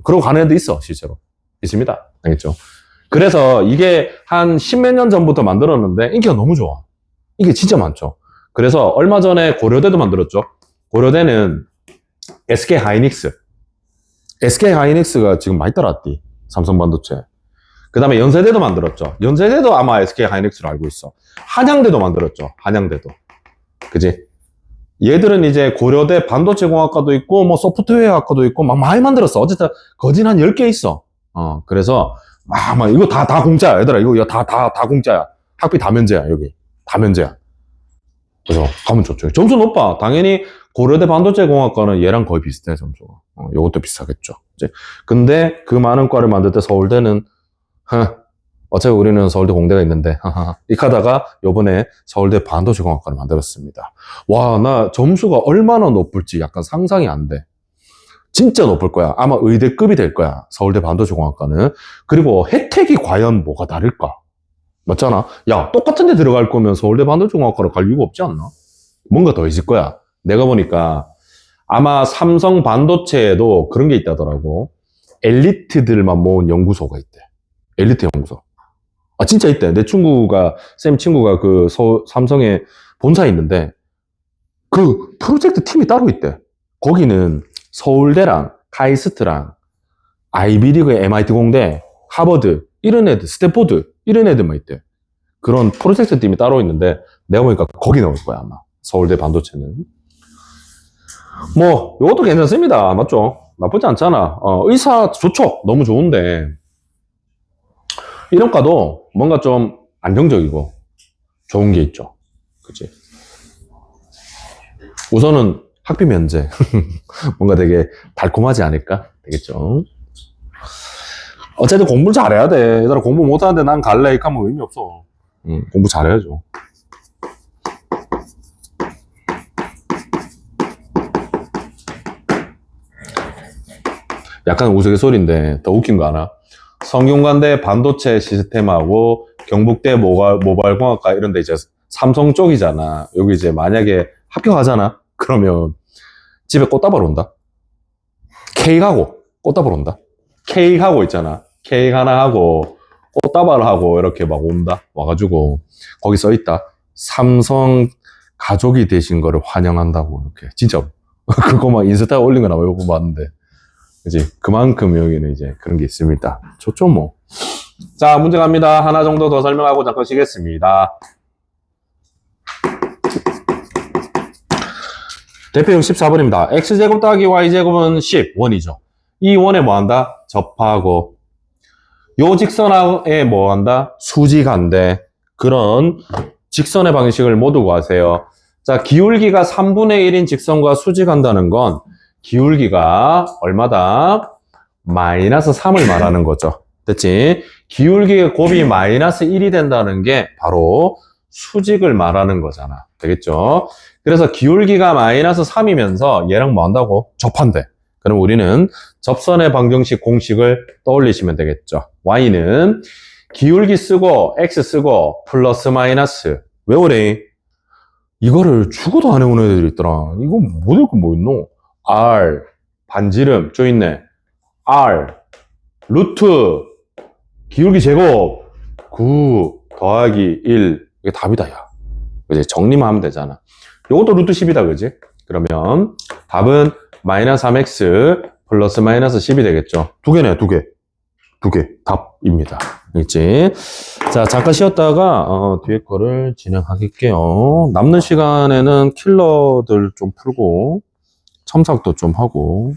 그러고 가는 애도 있어, 실제로. 있습니다. 알겠죠? 그래서 이게 한 십몇 년 전부터 만들었는데, 인기가 너무 좋아. 이게 진짜 많죠. 그래서 얼마 전에 고려대도 만들었죠. 고려대는 SK 하이닉스. SK 하이닉스가 지금 많이 따랐디. 삼성 반도체. 그 다음에 연세대도 만들었죠. 연세대도 아마 SK 하이닉스로 알고 있어. 한양대도 만들었죠. 한양대도. 그지? 얘들은 이제 고려대 반도체공학과도 있고, 뭐 소프트웨어학과도 있고, 막 많이 만들었어. 어쨌든, 거진 한 10개 있어. 그래서, 막, 이거 다 공짜야. 얘들아, 이거 다 공짜야. 학비 다 면제야, 여기. 다 면제야. 그래서, 가면 좋죠. 점수 높아. 당연히, 고려대 반도체공학과는 얘랑 거의 비슷해, 점수가. 요것도 비슷하겠죠. 이제. 근데, 그 많은 과를 만들 때 서울대는, 어차피 우리는 서울대 공대가 있는데, 이렇게 하다가 요번에 서울대 반도체공학과를 만들었습니다. 와, 나 점수가 얼마나 높을지 약간 상상이 안 돼. 진짜 높을 거야. 아마 의대급이 될 거야. 서울대 반도체공학과는. 그리고 혜택이 과연 뭐가 다를까? 맞잖아. 야, 똑같은 데 들어갈 거면 서울대 반도체공학과로 갈 이유가 없지 않나? 뭔가 더 있을 거야. 내가 보니까 아마 삼성 반도체에도 그런 게 있다더라고. 엘리트들만 모은 연구소가 있대. 엘리트 연구소. 진짜 있대. 쌤 친구가 그 삼성에 본사에 있는데, 그 프로젝트 팀이 따로 있대. 거기는 서울대랑 카이스트랑 아이비리그의 MIT 공대, 하버드, 이런 애들, 스탠포드, 이런 애들만 있대. 그런 프로젝트 팀이 따로 있는데, 내가 보니까 거기 나올 거야, 아마. 서울대 반도체는. 뭐, 요것도 괜찮습니다. 맞죠? 나쁘지 않잖아. 의사 좋죠. 너무 좋은데. 이런 과도 뭔가 좀 안정적이고 좋은 게 있죠. 그치? 우선은 학비 면제. 뭔가 되게 달콤하지 않을까? 되겠죠? 어쨌든 공부를 잘해야 돼. 얘들아, 공부 못하는데 난 갈래. 이렇게 하면 의미 없어. 공부 잘해야죠. 약간 우스갯소리인데 더 웃긴 거 하나? 성균관대 반도체 시스템하고 경북대 모바일공학과 이런 데 이제 삼성 쪽이잖아. 여기 이제 만약에 합격하잖아? 그러면 집에 꽃다발 온다? 케이크하고 꽃다발 온다? 케이크하고 있잖아. 케이크 하나 하고 꽃다발 하고 이렇게 막 온다. 와가지고 거기 써 있다. 삼성 가족이 되신 거를 환영한다고 이렇게. 진짜 그거 막 인스타에 올린 거 나 외우고 봤는데. 그지? 그만큼 여기는 이제 그런 게 있습니다. 좋죠, 뭐. 자, 문제 갑니다. 하나 정도 더 설명하고 잠깐 쉬겠습니다. 대표형 14번입니다. x제곱 더하기 y제곱은 10, 원이죠. 이 원에 뭐 한다? 접하고. 요 직선에 뭐 한다? 수직한데. 그런 직선의 방식을 모두 구하세요. 자, 기울기가 3분의 1인 직선과 수직한다는 건 기울기가 얼마다? 마이너스 3을 말하는 거죠. 됐지? 기울기의 곱이 마이너스 1이 된다는 게 바로 수직을 말하는 거잖아. 되겠죠? 그래서 기울기가 마이너스 3이면서 얘랑 뭐 한다고? 접한대. 그럼 우리는 접선의 방정식 공식을 떠올리시면 되겠죠. y는 기울기 쓰고 x 쓰고 플러스 마이너스. 외우래. 이거를 죽어도 안 해오는 애들이 있더라. 이거 못 읽고 뭐 있노? R 반지름 쪼있네. R 루트 기울기 제곱 9 더하기 1 이게 답이다 야. 이제 정리만 하면 되잖아. 요것도 루트 10이다 그지? 그러면 답은 마이너스 3x 플러스 마이너스 10이 되겠죠. 두 개네 두 개. 두 개 답입니다. 있지? 자 잠깐 쉬었다가 뒤에 거를 진행하겠게요. 남는 시간에는 킬러들 좀 풀고 첨삭도 좀 하고.